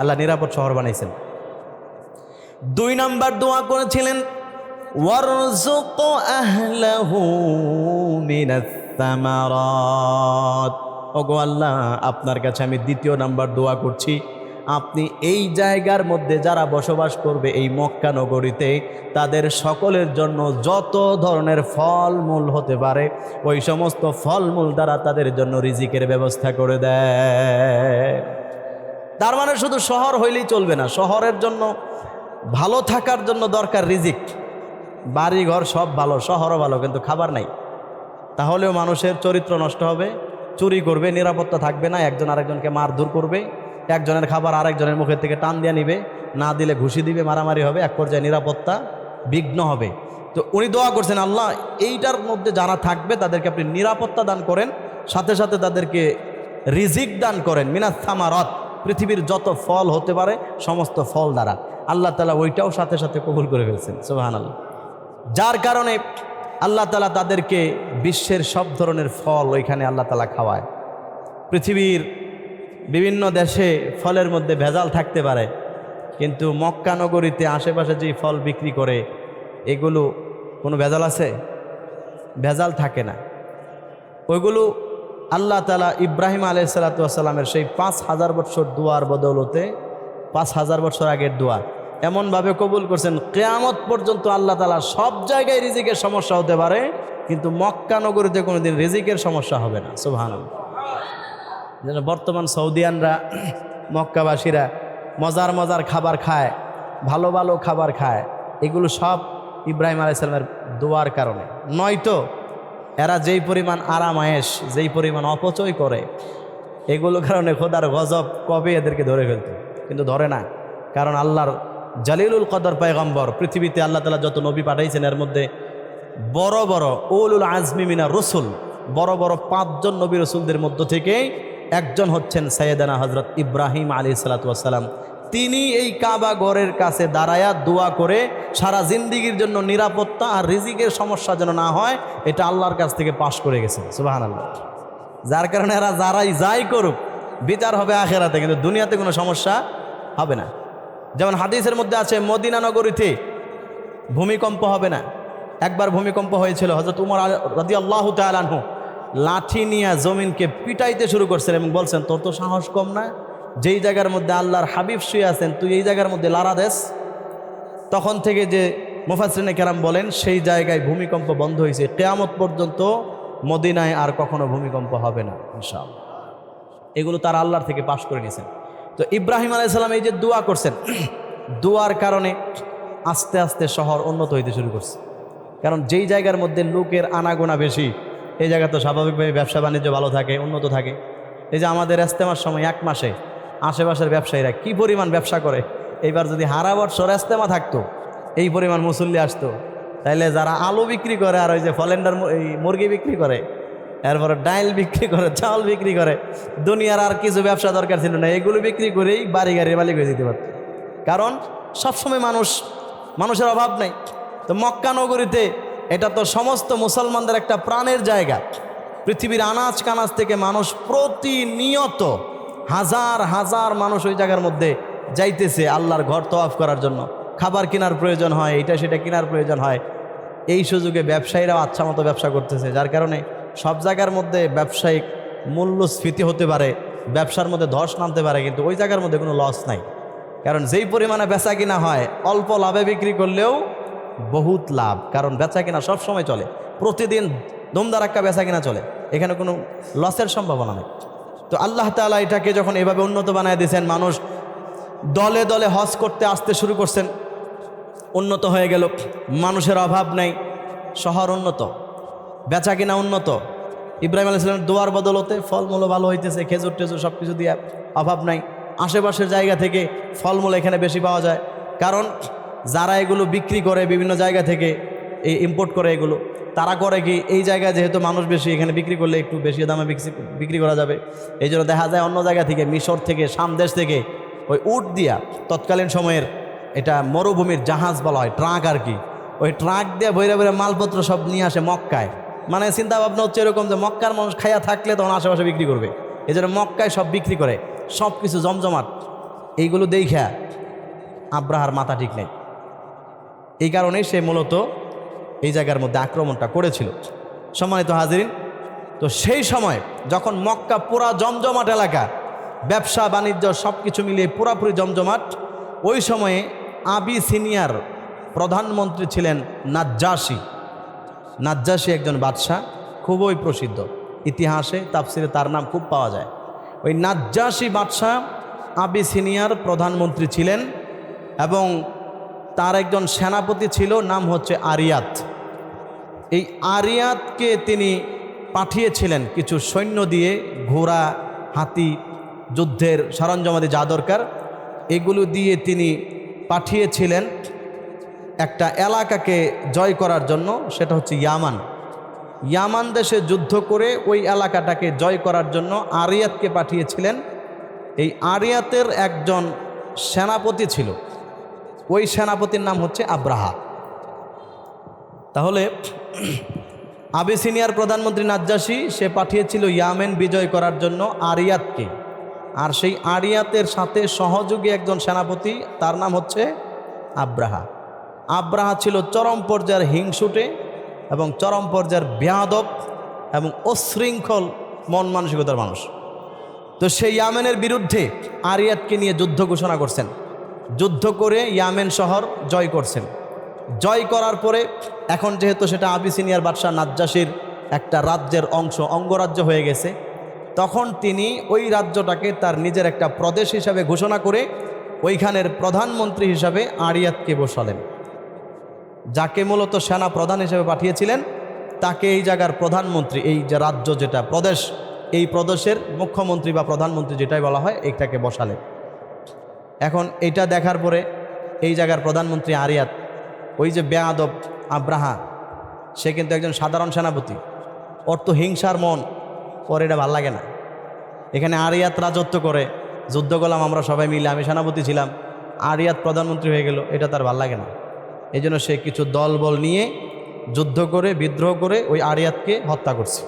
আল্লাহ নিরাপদ শহর বানাইছেন। 2 নাম্বার দোয়া করেছিলেন ওয়ারযুক আহলাহু মিনাস সামারাত। ওগো আল্লাহ, আপনার কাছে আমি 2 নাম্বার দোয়া করছি, আপনি এই জায়গার মধ্যে যারা বসবাস করবে এই মক্কা নগরীতে, তাদের সকলের জন্য যত ধরনের ফলমূল হতে পারে ওই সমস্ত ফলমূল দ্বারা তাদের জন্য রিজিকের ব্যবস্থা করে দেয়। তার মানে শুধু শহর হইলেই চলবে না, শহরের জন্য ভালো থাকার জন্য দরকার রিজিক। বাড়ি ঘর সব ভালো, শহরও ভালো, কিন্তু খাবার নাই, তাহলেও মানুষের চরিত্র নষ্ট হবে, চুরি করবে, নিরাপত্তা থাকবে না, একজন আরেকজনকে মারধর করবে, একজনের খাবার আরেকজনের মুখের থেকে টান দিয়ে নিবে, না দিলে ঘুষি দিবে, মারামারি হবে, এক পর্যায়ে নিরাপত্তা বিঘ্ন হবে। তো উনি দোয়া করছেন, আল্লাহ এইটার মধ্যে যারা থাকবে তাদেরকে আপনি নিরাপত্তা দান করেন, সাথে সাথে তাদেরকে রিজিক দান করেন মিনাস সামারাত, পৃথিবীর যত ফল হতে পারে সমস্ত ফল দ্বারা। আল্লাহ তাআলা ওইটাও সাথে সাথে কবুল করে ফেলছেন, সুবহানাল্লাহ। যার কারণে আল্লাহ তাআলা তাদেরকে বিশ্বের সব ধরনের ফল ওইখানে আল্লাহ তাআলা খাওয়ায়। পৃথিবীর বিভিন্ন দেশে ফলের মধ্যে ভেজাল থাকতে পারে, কিন্তু মক্কা নগরীতে আশেপাশে যে ফল বিক্রি করে এগুলো কোনো ভেজাল আছে? ভেজাল থাকে না। ওইগুলো আল্লাহ তাআলা ইব্রাহিম আলাইহিস সালাতু ওয়াস সালামের সেই 5000 বছর দোয়ার বদৌলতে, 5000 বছর আগের দোয়া এমনভাবে কবুল করছেন, কিয়ামত পর্যন্ত আল্লাহ তাআলা সব জায়গায় রিজিকের সমস্যা হতে পারে, কিন্তু মক্কা নগরীতে কোনোদিন রিজিকের সমস্যা হবে না, সুবহানাল্লাহ। যেন বর্তমান সৌদিয়ানরা, মক্কাবাসীরা মজার মজার খাবার খায়, ভালো ভালো খাবার খায়, এগুলো সব ইব্রাহিম আলাইহিস সালামের দোয়ার কারণে। নয়তো এরা যেই পরিমাণ আরাম আয়েশ, যেই পরিমাণ অপচয় করে, এগুলো কারণে খোদার গজব কবে এদেরকে ধরে ফেলত, কিন্তু ধরে না। কারণ আল্লাহর জালিলুল কদর পয়গম্বর, পৃথিবীতে আল্লাহ তাআলা যত নবী পাঠাইছেন এর মধ্যে বড় বড় উলুল আজমি মিনার রসুল, বড় বড় 5 জন নবী রসুলদের মধ্য থেকে একজন হচ্ছেন সাইয়েদানা হযরত ইব্রাহিম আলাইহিস সালাতু ওয়াস সালাম। তিনি এই কাবা ঘরের কাছে দাঁড়ায়া দোয়া করে সারা জিন্দেগীর জন্য নিরাপত্তা আর রিজিকের সমস্যা যেন না হয়, এটা আল্লাহর কাছ থেকে পাশ করে গেছেন, সুবহানাল্লাহ। যার কারণে এরা যাই করুক বিচার হবে আখেরাতে, কিন্তু দুনিয়াতে কোনো সমস্যা হবে না। যেমন হাদিসের মধ্যে আছে মদিনা নগরীতে ভূমিকম্প হবে না। একবার ভূমিকম্প হয়েছিল, হযরত উমর রাদিয়াল্লাহু তাআলা আনহু লাঠি নিয়ে জমিনকে পিটাইতে শুরু করছেন এবং বলছেন, তোর তো সাহস কম না, যেই জায়গার মধ্যে আল্লাহর হাবিব শুয়ে আছেন তুই এই জায়গার মধ্যে লাড়া দেস। তখন থেকে যে মুফাসসিরিনে কেরাম বলেন সেই জায়গায় ভূমিকম্প বন্ধ হয়েছে, কিয়ামত পর্যন্ত মদিনায় আর কখনো ভূমিকম্প হবে না ইনশাআল্লাহ। এগুলো তারা আল্লাহর থেকে পাশ করে নিয়েছেন। তো ইব্রাহিম আলাইহিস সালাম এই যে দোয়া করছেন, দোয়ার কারণে আস্তে আস্তে শহর উন্নত হইতে শুরু করছে। কারণ যেই জায়গার মধ্যে লোকের আনাগোনা বেশি, এই জায়গা তো স্বাভাবিকভাবে ব্যবসা বাণিজ্য ভালো থাকে, উন্নত থাকে। এই যে আমাদের ইজতেমার সময় 1 মাসে আশেপাশের ব্যবসায়ীরা কি পরিমাণ ব্যবসা করে, এইবার যদি সারা বছর ইজতেমা থাকতো, এই পরিমাণ মুসল্লি আসতো, তাইলে যারা আলু বিক্রি করে আর ওই যে ফলেন্ডার এই মুরগি বিক্রি করে, এরপরে ডাইল বিক্রি করে, চাউল বিক্রি করে, দুনিয়ার আর কিছু ব্যবসা দরকার ছিল না, এগুলো বিক্রি করেই বাড়ি গাড়ির মালিক হয়ে যেতে পারত। কারণ সবসময় মানুষের অভাব নেই। তো মক্কা নগরীতে এটা তো সমস্ত মুসলমানদের একটা প্রাণের জায়গা। পৃথিবীর আনাজ কানাজ থেকে মানুষ প্রতিনিয়ত হাজার হাজার মানুষ ওই জায়গার মধ্যে যাইতেছে আল্লাহর ঘর তওয়াফ করার জন্য। খাবার কেনার প্রয়োজন হয়, এটা সেটা কেনার প্রয়োজন হয়, এই সুযোগে ব্যবসায়ীরাও আচ্ছা মতো ব্যবসা করতেছে। যার কারণে সব জায়গার মধ্যে ব্যবসায়িক মূল্যস্ফীতি হতে পারে, ব্যবসার মধ্যে ধস নামতে পারে, কিন্তু ওই জায়গার মধ্যে কোনো লস নাই। কারণ যেই পরিমাণে বেচা কিনা হয়, অল্প লাভে বিক্রি করলেও বহুত লাভ, কারণ বেচা কিনা সবসময় চলে, প্রতিদিন ধুমধারাক্কা বেচা কিনা চলে, এখানে কোনো লসের সম্ভাবনা নেই। তো আল্লাহ তাআলা এটাকে যখন এভাবে উন্নত বানায় দিয়েছেন, মানুষ দলে দলে হজ করতে আসতে শুরু করছেন, উন্নত হয়ে গেল, মানুষের অভাব নেই, শহর উন্নত, বেচা কিনা উন্নত। ইব্রাহিম আলাইহিস সালামের দোয়ার বদলতে ফলমূল ভালো হইতেছে, খেজুর টেজুর সব কিছু দিয়ে অভাব নাই। আশেপাশের জায়গা থেকে ফলমূল এখানে বেশি পাওয়া যায়, কারণ যারা এগুলো বিক্রি করে বিভিন্ন জায়গা থেকে এই ইম্পোর্ট করে, এগুলো তারা করে কি, এই জায়গায় যেহেতু মানুষ বেশি, এখানে বিক্রি করলে একটু বেশি দামে বিক্রি করা যাবে। এই জন্য দেখা যায় অন্য জায়গা থেকে, মিশর থেকে, শাম দেশ থেকে ওই উট দিয়া, তৎকালীন সময়ের এটা মরুভূমির জাহাজ বলা হয়, ট্রাক আর কি। ওই ট্রাক দিয়ে বইরে বইরে মালপত্র সব নিয়ে আসে মক্কায়। মানে চিন্তা ভাবনা হচ্ছে এরকম যে মক্কার মানুষ খাইয়া থাকলে তখন আশেপাশে বিক্রি করবে, এই জন্য মক্কায় সব বিক্রি করে, সব কিছু জমজমাট। এইগুলো দেখা আব্রাহার মাথা ঠিক নেই, এই কারণেই সে মূলত এই জায়গার মধ্যে আক্রমণটা করেছিল। সম্মানিত হাজিরিন, তো সেই সময় যখন মক্কা পুরা জমজমাট এলাকা, ব্যবসা বাণিজ্য সব কিছু মিলিয়ে পুরাপুরি জমজমাট, ওই সময়ে আবিসিনিয়ার প্রধানমন্ত্রী ছিলেন নাজ্জাশী। নাজ্জাশী একজন বাদশাহ, খুবই প্রসিদ্ধ, ইতিহাসে তাফসিরে তার নাম খুব পাওয়া যায়। ওই নাজ্জাশী বাদশাহ আবিসিনিয়ার প্রধানমন্ত্রী ছিলেন এবং তার একজন সেনাপতি ছিল, নাম হচ্ছে আরিয়াত। এই আরিয়াতকে তিনি পাঠিয়েছিলেন কিছু সৈন্য দিয়ে, ঘোড়া, হাতি, যুদ্ধের সরঞ্জামাদি যা দরকার এগুলো দিয়ে তিনি পাঠিয়েছিলেন একটা এলাকাকে জয় করার জন্য, সেটা হচ্ছে ইয়ামান। ইয়ামান দেশে যুদ্ধ করে ওই এলাকাটাকে জয় করার জন্য আরিয়াতকে পাঠিয়েছিলেন। এই আরিয়াতের একজন সেনাপতি ছিল, ওই সেনাপতির নাম হচ্ছে আব্রাহা। তাহলে আবিসিনিয়ার প্রধানমন্ত্রী নাজ্জাশী সে পাঠিয়েছিল ইয়ামেন বিজয় করার জন্য আরিয়াতকে, আর সেই আরিয়াতের সাথে সহযোগী একজন সেনাপতি, তার নাম হচ্ছে আব্রাহা। আব্রাহা ছিল চরম পর্যায়ের হিংসুটে এবং চরম পর্যায়ের বেয়াদব এবং অশৃঙ্খল মন মানসিকতার মানুষ। তো সেই ইয়ামেনের বিরুদ্ধে আরিয়াতকে নিয়ে যুদ্ধ ঘোষণা করছেন, যুদ্ধ করে ইয়ামেন শহর জয় করছেন। জয় করার পরে এখন যেহেতু সেটা আবিসিনিয়ার বাদশাহ নাজ্জাশীর একটা রাজ্যের অংশ, অঙ্গরাজ্য হয়ে গেছে, তখন তিনি ওই রাজ্যটাকে তার নিজের একটা প্রদেশ হিসাবে ঘোষণা করে ওইখানের প্রধানমন্ত্রী হিসাবে আরিয়াতকে বসালেন। যাকে মূলত সেনা প্রধান হিসেবে পাঠিয়েছিলেন তাকে এই জায়গার প্রধানমন্ত্রী, এই যে রাজ্য যেটা প্রদেশ, এই প্রদেশের মুখ্যমন্ত্রী বা প্রধানমন্ত্রী যেটাই বলা হয়, এইটাকে বসালেন। এখন এইটা দেখার পরে এই জায়গার প্রধানমন্ত্রী আরিয়াত, ওই যে বেয়াদব আব্রাহা, সে কিন্তু একজন সাধারণ সেনাপতি, ওর তো হিংসার মন, ওর এটা ভাল লাগে না। এখানে আরিয়াত রাজত্ব করে, যুদ্ধ করলাম আমরা সবাই মিলে, আমি সেনাপতি ছিলাম, আরিয়াত প্রধানমন্ত্রী হয়ে গেল, এটা তার ভাল লাগে না। এই জন্য সে কিছু দলবল নিয়ে যুদ্ধ করে, বিদ্রোহ করে ওই আরিয়াতকে হত্যা করছে।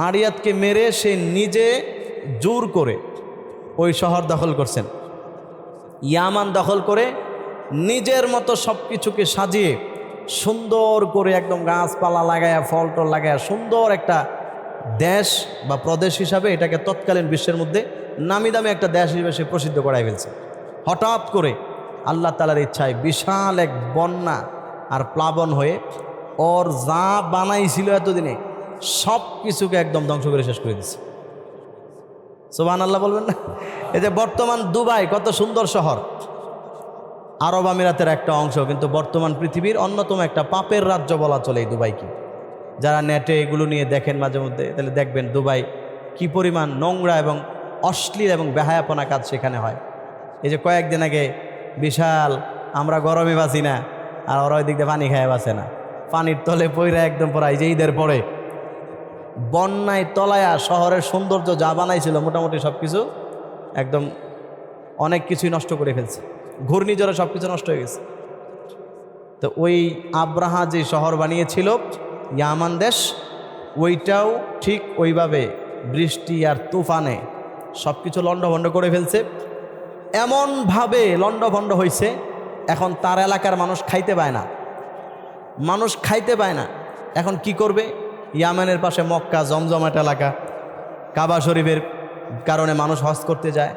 আরিয়াতকে মেরে সে নিজে জোর করে ওই শহর দখল করছেন। ইয়ামান দখল করে নিজের মতো সব কিছুকে সাজিয়ে সুন্দর করে একদম গাছপালা লাগায়া, ফল টল লাগায়া সুন্দর একটা দেশ বা প্রদেশ হিসাবে এটাকে তৎকালীন বিশ্বের মধ্যে নামি দামি একটা দেশ হিসেবে সে প্রসিদ্ধ করাই ফেলছে। হঠাৎ করে আল্লাহ তাআলার ইচ্ছায় বিশাল এক বন্যা আর প্লাবন হয়ে ওর যা বানাইছিল এতদিনে সব কিছুকে একদম ধ্বংস করে শেষ করে দিচ্ছে। সুবহানাল্লাহ বলবেন না? এই যে বর্তমান দুবাই, কত সুন্দর শহর, আরব আমিরাতের একটা অংশ, কিন্তু বর্তমান পৃথিবীর অন্যতম একটা পাপের রাজ্য বলা চলে এই দুবাইকে। যারা নেটে এগুলো নিয়ে দেখেন মাঝে মধ্যে, তাহলে দেখবেন দুবাই কি পরিমাণ নোংরা এবং অশ্লীল এবং বেহায়াপনা কাজ সেখানে হয়। এই যে কয়েকদিন আগে বিশাল, আমরা গরমে বাঁচি না আর ওরা ওই দিক দিয়ে পানি খায় বাঁচে না, পানির তলে পইরা একদম পড়া, এই যে ঈদের পরে বন্যায় তলায়া শহরের সৌন্দর্য যা বানাইছিল মোটামুটি সব কিছু একদম অনেক কিছুই নষ্ট করে ফেলছে, ঘূর্ণিঝড়ে সব কিছু নষ্ট হয়ে গেছে। তো ওই আব্রাহা যে শহর বানিয়েছিল ইয়ামান দেশ, ওইটাও ঠিক ওইভাবে বৃষ্টি আর তুফানে সব কিছু লণ্ডভণ্ড করে ফেলছে। এমনভাবে লণ্ডভণ্ড হয়েছে, এখন তার এলাকার মানুষ খাইতে পায় না, মানুষ খাইতে পায় না। এখন কি করবে? ইয়ামেনের পাশে মক্কা, জমজমাট এলাকা, কাবা শরীফের কারণে মানুষ হজ করতে যায়।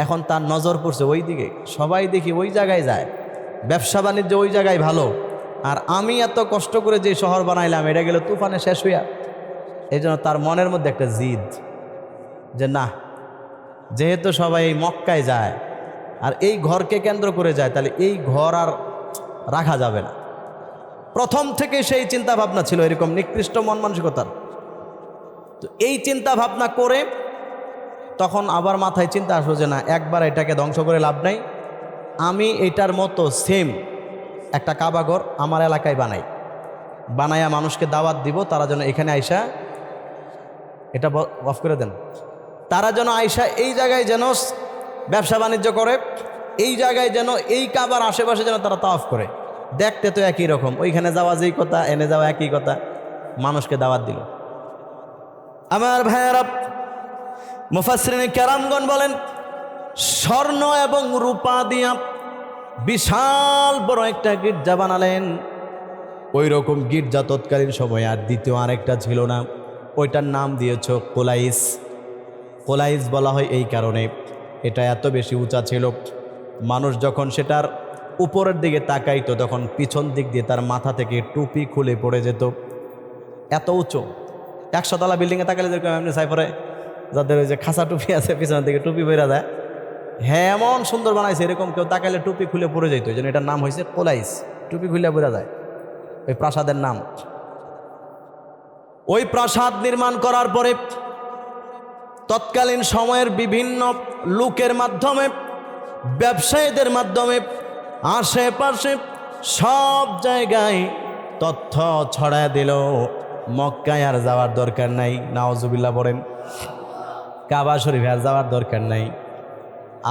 এখন তার নজর পড়ছে ওই দিকে, সবাই দেখি ওই জায়গায় যায়, ব্যবসা বাণিজ্য ওই জায়গায় ভালো, আর আমি এত কষ্ট করে যে শহর বানাইলাম এটা গেল তুফানে শেষ হইয়া। এই জন্য তার মনের মধ্যে একটা জিদ যে না, যেহেতু সবাই এই মক্কায় যায় আর এই ঘরকে কেন্দ্র করে যায়, তাহলে এই ঘর আর রাখা যাবে না। প্রথম থেকে সেই চিন্তা ভাবনা ছিল এরকম নিকৃষ্ট মন মানসিকতার। তো এই চিন্তা ভাবনা করে তখন আবার মাথায় চিন্তা আসলো যে না, একবার এটাকে ধ্বংস করে লাভ নাই, আমি এটার মতো সেম একটা কাবাঘর আমার এলাকায় বানাইয়া মানুষকে দাওয়াত দিব, তারা যেন এখানে আইসা, এটা অফ করে দেন, তারা যেন আইসা এই জায়গায় যেন ব্যবসা বাণিজ্য করে, এই জায়গায় যেন এই কাবার আশেপাশে যেন তারা তাওয়াফ করে। দেখতে তো একই রকম, ওইখানে যাওয়া যেই কথা, এনে যাওয়া একই কথা, মানুষকে দাওয়াত দিল। আমার ভাইয়েরা, মুফাসসিরিনে কেরামগণ বলেন স্বর্ণ এবং রূপা দিয়া বিশাল বড় একটা গির্জা বানালেন। ওই রকম গির্জা তৎকালীন সময় আর দ্বিতীয় আরেকটা ছিল না, ওইটার নাম দিয়েছ কোলাইস। কোলাইস বলা হয় এই কারণে এটা এত বেশি উঁচা ছিল, মানুষ যখন সেটার উপরের দিকে তাকাইতো তখন পিছন দিক দিয়ে তার মাথা থেকে টুপি খুলে পড়ে যেত, এত উঁচু। 100 তলা বিল্ডিংয়ে তাকালে যেরকম এমনি সাইফরে যাদের ওই যে খাসা টুপি আছে পিছনের দিকে টুপি বেরা যায়, হ্যাঁ এমন সুন্দর বানাইছে, এরকম কেউ তাকাইলে টুপি খুলে পড়ে যেত। এই জন্য এটার নাম হয়েছে কোলাইস, টুপি খুলে বেরা যায়, ওই প্রাসাদের নাম। ওই প্রাসাদ নির্মাণ করার পরে তৎকালীন সময়ের বিভিন্ন লোকের মাধ্যমে, ব্যবসায়ীদের মাধ্যমে আশেপাশে সব জায়গায় তথ্য ছড়ায় দিল, মক্কায় আর যাওয়ার দরকার নাই। নাউজুবিল্লাহ বলেন, কাবা শরীফে আর যাওয়ার দরকার নাই,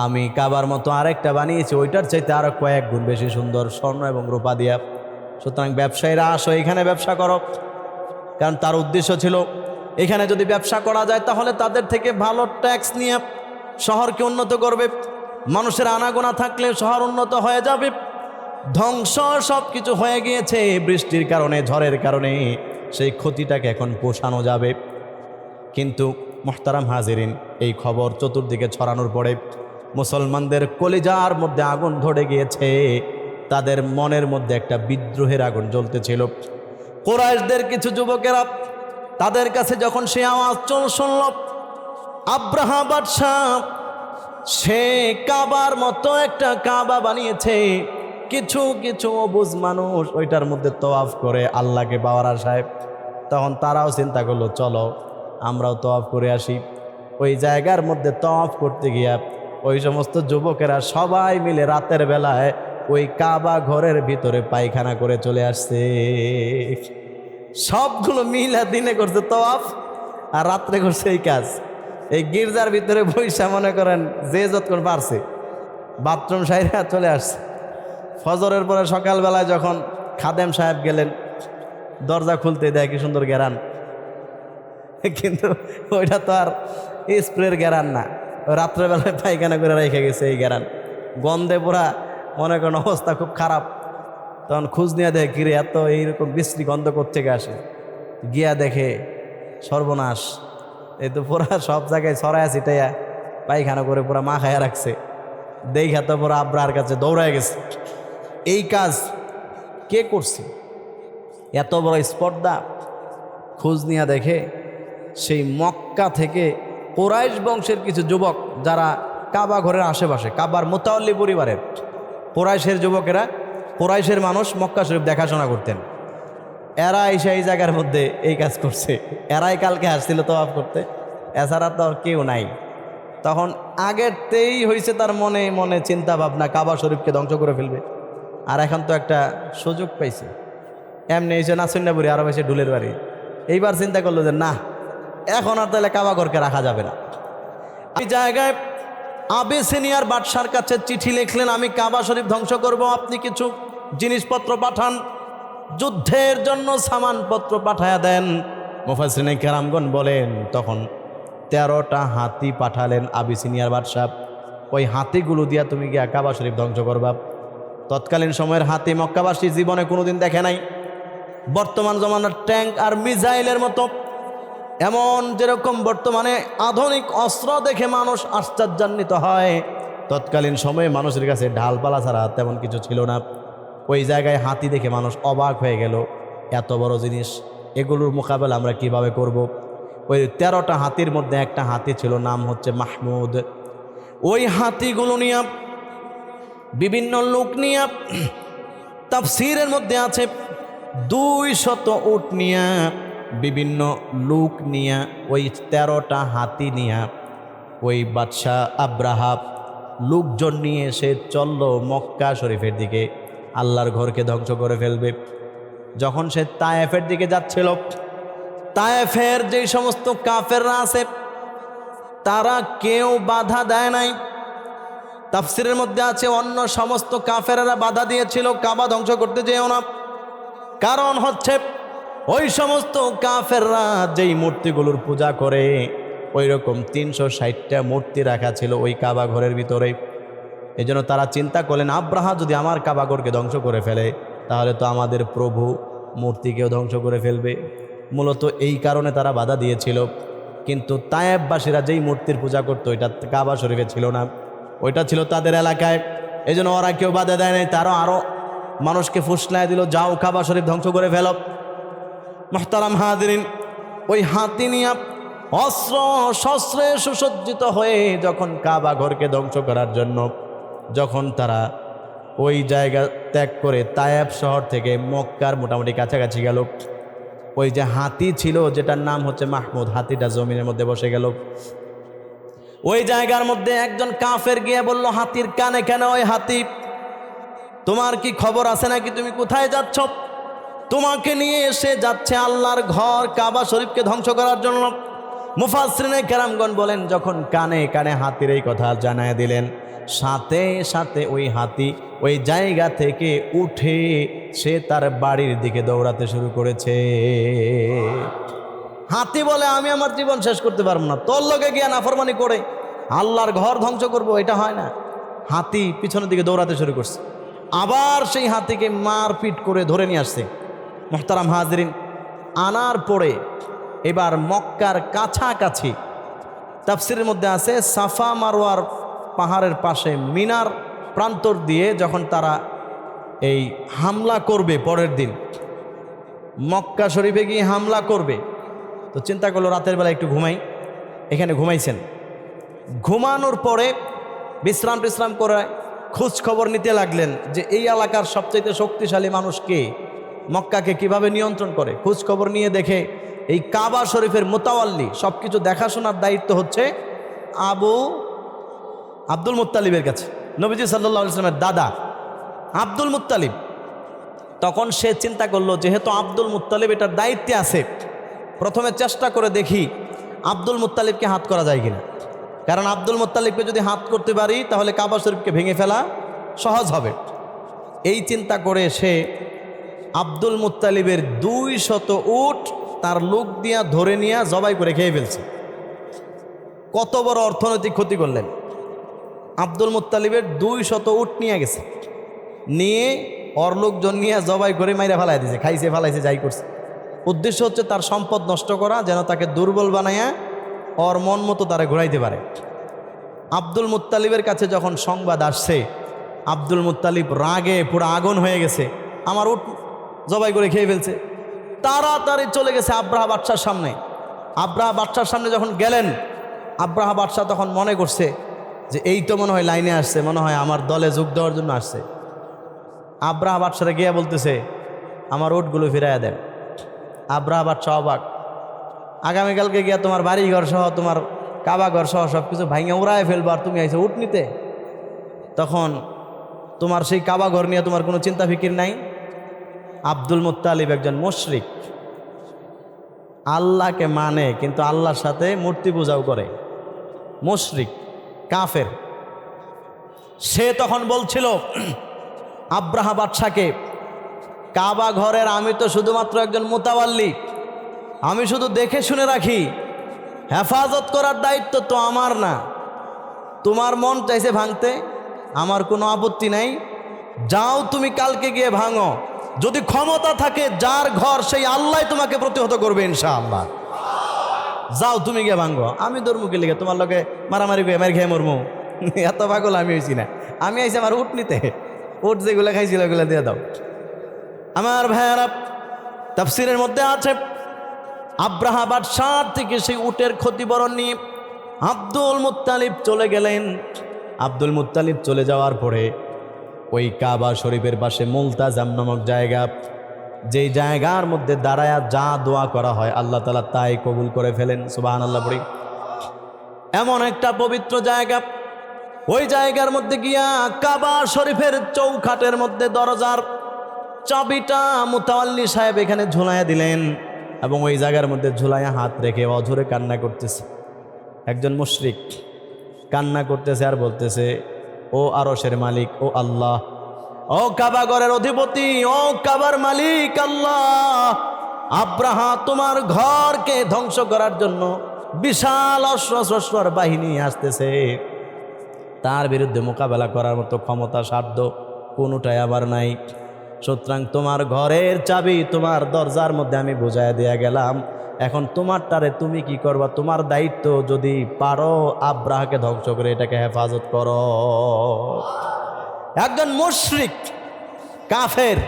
আমি কাবার মতো আরেকটা বানিয়েছি, ওইটার চাইতে আরো কয়েক গুণ বেশি সুন্দর, স্বর্ণ এবং রূপা দিয়া। সুতরাং ব্যবসায়ীরা আসো, এখানে ব্যবসা করো। কারণ তার উদ্দেশ্য ছিল এখানে যদি ব্যবসা করা যায় তাহলে তাদের থেকে ভালো ট্যাক্স নিয়ে শহরকে উন্নত করবে, মানুষের আনাগোনা থাকলে শহর উন্নত হয়ে যাবে। ধ্বংস সব কিছু হয়ে গিয়েছে বৃষ্টির কারণে, ঝড়ের কারণে, সেই ক্ষতিটাকে এখন পোষানো যাবে। কিন্তু মুহতারাম হাজিরিন, এই খবর চতুর্দিকে ছড়ানোর পরে মুসলমানদের কলিজার মধ্যে আগুন ধরে গিয়েছে, তাদের মনের মধ্যে একটা বিদ্রোহের আগুন জ্বলতেছিল। কুরাইশদের কিছু যুবকেরা তাদের কাছে যখন সে আওয়াজ শুনল, আব্রাহা বাদশাহ সে কাবার মতো একটা কাবা বানিয়েছে, কিছু কিছু অবুঝ মানুষ ওইটার মধ্যে তওয়াফ করে আল্লাহকে পাওয়ার আশায়, তখন তারাও চিন্তা করলো চলো আমরাও তওয়াফ করে আসি। ওই জায়গার মধ্যে তওয়াফ করতে গিয়া ওই সমস্ত যুবকেরা সবাই মিলে রাতের বেলায় ওই কাবা ঘরের ভিতরে পায়খানা করে চলে আসছে। সবগুলো মিলা দিনে করছে তওয়াফ আর রাত্রে করছে এই কাজ। এই গির্জার ভিতরে বৈশা মনে করেন যে যতক্ষণ পারছে বাথরুম সাইরা চলে আসছে। ফজরের পরে সকালবেলায় যখন খাদেম সাহেব গেলেন, দরজা খুলতে দেয় কি সুন্দর গ্যারান, কিন্তু ওইটা তো আর স্প্রের গ্যারান না, রাত্রেবেলায় পায়খানা করে রেখে গেছে এই গ্যারান, গন্ধে পুরা মনে করেন অবস্থা খুব খারাপ। তখন খোঁজ নিয়ে দেখে কিরে এত এইরকম বিশ্রী গন্ধ কোত্থেকে আসে, গিয়া দেখে সর্বনাশ, এই তো পুরা সব জায়গায় ছড়ায় ছিটাইয়া পায়খানা করে পুরা মা খাইয়া রাখছে। দেখা তো পুরা আব্রাহার কাছে দৌড়ায় গেছে। এই কাজ কে করছে? এত বড় স্পর্ধা। খোঁজ নিয়ে দেখে সেই মক্কা থেকে কুরাইশ বংশের কিছু যুবক যারা কাবা ঘরের আশেপাশে, কাবার মুতাওয়াল্লি পরিবারের কুরাইশের যুবকেরা, কুরাইশের মানুষ মক্কা শরীফ দেখাশোনা করতেন, এরা এসে এই জায়গার মধ্যে এই কাজ করছে। এরাই কালকে আসছিল তওয়াফ করতে, এছাড়া তো আর কেউ নাই। তখন আগেরতেই হয়েছে তার মনে মনে চিন্তা ভাবনা কাবা শরীফকে ধ্বংস করে ফেলবে, আর এখন তো একটা সুযোগ পাইছে। এমনি এসে নাসুন্নাপুরি আরো বেশি ঢুলের বাড়ি, এইবার চিন্তা করলো যে না, এখন আর তাহলে কাবা ঘরকে রাখা যাবে না। এই জায়গায় আবিসিনিয়ার বাদশার কাছে চিঠি লিখলেন, আমি কাবা শরীফ ধ্বংস করব, আপনি কিছু জিনিসপত্র পাঠান, যুদ্ধের জন্য সামানপত্র পাঠায়া দেন। মুফাসসিরিনে কেরামগণ বলেন তখন 13টা হাতি পাঠালেন আবিসিনিয়ার বাদশা, ওই হাতিগুলো দিয়া তুমি গিয়া কাবা শরীফ ধ্বংস করবা। তৎকালীন সময়ের হাতি মক্কাবাসী জীবনে কোনোদিন দেখে নাই। বর্তমান জমানার ট্যাঙ্ক আর মিসাইলের মতো, এমন যেরকম বর্তমানে আধুনিক অস্ত্র দেখে মানুষ আশ্চর্যান্বিত হয়, তৎকালীন সময়ে মানুষের কাছে ঢালপালা ছাড়া তেমন কিছু ছিল না। ওই জায়গায় হাতি দেখে মানুষ অবাক হয়ে গেল, এত বড় জিনিস, এগুলোর মোকাবেলা আমরা কিভাবে করব। ওই 13টা হাতির মধ্যে একটা হাতি ছিল, নাম হচ্ছে মাহমুদ। ওই হাতিগুলো নিয়ে বিভিন্ন লোক নিয়ে, তাফসীরের মধ্যে আছে 200 উট নিয়ে, বিভিন্ন লোক নিয়ে, ওই 13টা হাতি নিয়ে ওই বাদশাহ আব্রাহা লোকজন নিয়ে সে চলল মক্কা শরীফের দিকে, আল্লাহর ঘরকে ধ্বংস করে ফেলবে। যখন সে তায়েফের দিকে যাচ্ছিল, তায়েফের যে সমস্ত কাফেররা আছে তারা কেউ বাধা দেয় নাই, তাফসিরের মধ্যে আছে অন্য সমস্ত কাফেরেরা বাধা দিয়েছিল কাবা ধ্বংস করতে যেও না, কারণ হচ্ছে ওই সমস্ত কাফেররা যেই মূর্তিগুলোর পূজা করে ওই রকম 360টা মূর্তি রাখা ছিল ওই কাবা ঘরের ভিতরে। এই জন্য তারা চিন্তা করলেন আব্রাহা যদি আমার কাবা ঘরকে ধ্বংস করে ফেলে তাহলে তো আমাদের প্রভু মূর্তিকেও ধ্বংস করে ফেলবে। মূলত এই কারণে তারা বাধা দিয়েছিল। কিন্তু তায়েববাসীরা যেই মূর্তির পূজা করতো ওইটা কাবা শরীফে ছিল না, ওইটা ছিল তাদের এলাকায়। এই জন্য ওরা কেউ বাধা দেয় নাই, তারা আরও মানুষকে ফুসলায় দিল, যাও কাবা শরীফ ধ্বংস করে ফেল। মুহতারাম হাজিরিন, ওই হাতি নিয়ে অস্ত্র শস্ত্রে সুসজ্জিত হয়ে যখন কাবা ঘরকে ধ্বংস করার জন্য যখন তারা ওই জায়গা ত্যাগ করে তায়েব শহর থেকে মক্কার মোটামুটি কাছাকাছি গেল, ওই যে হাতি ছিল যেটার নাম হচ্ছে মাহমুদ, হাতিটা জমিনের মধ্যে বসে গেল। ওই জায়গার মধ্যে একজন কাফের গিয়ে বলল হাতির কানে, কেন ওই হাতি তোমার কি খবর আছে নাকি, তুমি কোথায় যাচ্ছ? তোমাকে নিয়ে এসে যাচ্ছে আল্লাহর ঘর কাবা শরীফকে ধ্বংস করার জন্য। মুফাসসিরিনে কেরামগণ বলেন যখন কানে কানে হাতির এই কথা জানায় দিলেন, সাথে সাথে ওই হাতি ওই জায়গা থেকে উঠে সে তার বাড়ির দিকে দৌড়াতে শুরু করেছে। হাতি বলে আমি আমার জীবন শেষ করতে পারবো না, তোর লগে গিয়া নাফরমানি করে আল্লাহর ঘর ধ্বংস করব, এটা হয় না। হাতি পিছনের দিকে দৌড়াতে শুরু করছে, আবার সেই হাতিকে মারপিট করে ধরে নিয়ে আসছে। মুহতারাম হাজিরিন, আনার পরে এবার মক্কার কাছাকাছি তাফসিরের মধ্যে আছে সাফা মারওয়ার পাহাড়ের পাশে মিনার প্রান্তর দিয়ে যখন তারা এই হামলা করবে, পরের দিন মক্কা শরীফে গিয়ে হামলা করবে, তো চিন্তা করলো রাতের বেলা একটু ঘুমাই। এখানে ঘুমাইছেন, ঘুমানোর পরে বিশ্রাম করে খোঁজ খবর নিতে লাগলেন যে এই এলাকার সবচাইতে শক্তিশালী মানুষ কে, মক্কাকে কিভাবে নিয়ন্ত্রণ করে। খোঁজ খবর নিয়ে দেখে এই কাবা শরীফের মোতাওয়াল্লি, সব কিছু দেখাশোনার দায়িত্ব হচ্ছে আব্দুল মুত্তালিবের কাছে, নবীজি সাল্লাল্লাহু আলাইহি ওয়াসাল্লামের দাদা আব্দুল মুত্তালিব। তখন সে চিন্তা করলো যেহেতু আব্দুল মুত্তালিব এটার দায়িত্বে আছে, প্রথমে চেষ্টা করে দেখি আব্দুল মুত্তালিবকে হাত করা যায় কিনা, কারণ আব্দুল মুত্তালিবকে যদি হাত করতে পারি তাহলে কাবা শরীফকে ভেঙে ফেলা সহজ হবে। এই চিন্তা করে সে আব্দুল মুত্তালিবের 200 উট তার লোক দিয়া ধরে নিয়ে জবাই করে খেয়ে ফেলছে। কত বড় অর্থনৈতিক ক্ষতি করলেন। আব্দুল মুত্তালিবের 200 উট নিয়ে গেছে, নিয়ে ওর লোকজন নিয়ে জবাই করে মাইরা ফেলাই দিয়েছে, খাইছে ফেলাইছে যাই করছে। উদ্দেশ্য হচ্ছে তার সম্পদ নষ্ট করা, যেন তাকে দুর্বল বানাইয়া ওর মন মতো তারা ঘুরাইতে পারে। আব্দুল মুত্তালিবের কাছে যখন সংবাদ আসছে, আব্দুল মুত্তালিব রাগে পুরো আগুন হয়ে গেছে, আমার উট জবাই করে খেয়ে ফেলছে। তাড়াতাড়ি চলে গেছে আব্রাহা বাদশার সামনে। আব্রাহা বাদশার সামনে যখন গেলেন, আব্রাহা বাদশাহ তখন মনে করছে যে এই তো মনে হয় লাইনে আসছে, মনে হয় আমার দলে যোগ দেওয়ার জন্য আসছে। আব্রাহা বাদশারে গিয়া বলতেছে আমার উটগুলো ফিরাইয়া দেন। আব্রাহা বাদশাহ অবাক, আগামীকালকে গিয়া তোমার বাড়ি ঘর সহ তোমার কাবা ঘর সহ সব কিছু ভাঙে উড়ায় ফেলবো, আর তুমি আইছো উট নিতে? তখন তোমার সেই কাবা ঘর নিয়ে তোমার কোনো চিন্তা ফিকির নাই? আব্দুল মুত্তালিব একজন মুশরিক, আল্লাহকে মানে কিন্তু আল্লাহর সাথে মূর্তি পূজাও করে, মুশরিক কাফের। সে তখন বলছিল আব্রাহা বাদশাকে, কাবা ঘরের আমি তো শুধুমাত্র একজন মুতাওয়াল্লি, আমি শুধু দেখে শুনে রাখি, হেফাজত করার দায়িত্ব তো আমার না। তোমার মন চাইছে ভাঙতে, আমার কোনো আপত্তি নাই, যাও তুমি কালকে গিয়ে ভাঙো। যদি ক্ষমতা থাকে যার ঘর সেই আল্লাহ তোমাকে প্রতিহত করবে ইনশাআল্লাহ। যাও তুমি গিয়ে ভাঙো, আমি ধর্মকে লিখে তোমার লোকে মারামারি করে মেরে খেয়ে মরমু, এত পাগল আমি হয়েছি না। আমি আইছি আমার উট নিতে, উট যেগুলো খাইছিল ওগুলো দিয়ে দাও। আমার ভাইয়ারা, তাফসিরের মধ্যে আছে আব্রাহা বাদশাহ থেকে সেই উটের ক্ষতিপূরণ নিয়ে আব্দুল মুত্তালিব চলে গেলেন। আব্দুল মুত্তালিব চলে যাওয়ার পরে ওই কাবা শরীফের পাশে মুলতাজাম নামক জায়গা, যেই জায়গার মধ্যে দাঁড়ায়া যা দোয়া করা হয় আল্লাহ তাআলা তাই কবুল করে ফেলেন। সুবহানাল্লাহ পড়ি। এমন একটা পবিত্র জায়গা, ওই জায়গার মধ্যে গিয়া কাবা শরীফের চৌখাটের মধ্যে দরজার চাবিটা মুতাওয়াল্লি সাহেব এখানে ঝুলাইয়া দিলেন, এবং ওই জায়গার মধ্যে ঝুলাইয়া হাত রেখে অঝরে কান্না করতেছে। একজন মুশরিক কান্না করতেছে আর বলতেছে, ও আরশের মালিক, ও আল্লাহ, ও কাবা ঘরের অধিপতি, ও কাবার মালিক আল্লাহ, আব্রাহা তোমার ঘরকে ধ্বংস করার জন্য বিশাল অস্ত্র বাহিনী আসতেছে, তার বিরুদ্ধে মোকাবেলা করার মতো ক্ষমতা সাধ্য কোনোটাই আবার নাই। সুতরাং তোমার ঘরের চাবি তোমার দরজার মধ্যে আমি বুঝাইয়া দিয়া গেলাম, এখন তোমারটারে তুমি কি করবা? তোমার দায়িত্ব, যদি পারো আব্রাহাকে ধ্বংস করে এটাকে হেফাজত করো। একজন মুশরিক কাফের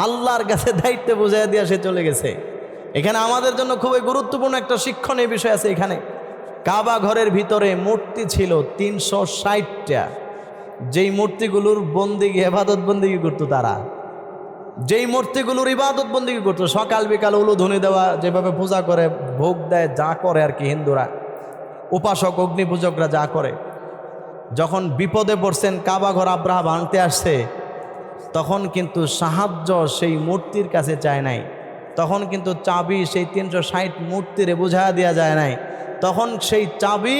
আল্লাহর কাছে দায়িত্ব বুঝাইয়া দিয়া সে চলে গেছে। এখানে আমাদের জন্য খুবই গুরুত্বপূর্ণ একটা শিক্ষণীয় বিষয় আছে। এখানে কাবা ঘরের ভিতরে মূর্তি ছিল 360টা, যেই মূর্তিগুলোর বন্দিগি ইবাদত বন্দিগি করতো তারা, যেই মূর্তিগুলোর ইবাদত বন্দিগি করতো, সকাল বিকাল উলুধ্বনি দেওয়া, যেভাবে পূজা করে ভোগ দেয়, যা করে আর কি হিন্দুরা, উপাসক অগ্নি পূজকরা যা করে। যখন বিপদে পড়ছেন, কাবা ঘর আব্রাহা ভাঙতে আসছে, তখন কিন্তু সাহায্য সেই মূর্তির কাছে চায় নাই, তখন কিন্তু চাবি সেই 360 মূর্তিরে বুঝাইয়া দেওয়া যায় নাই, তখন সেই চাবি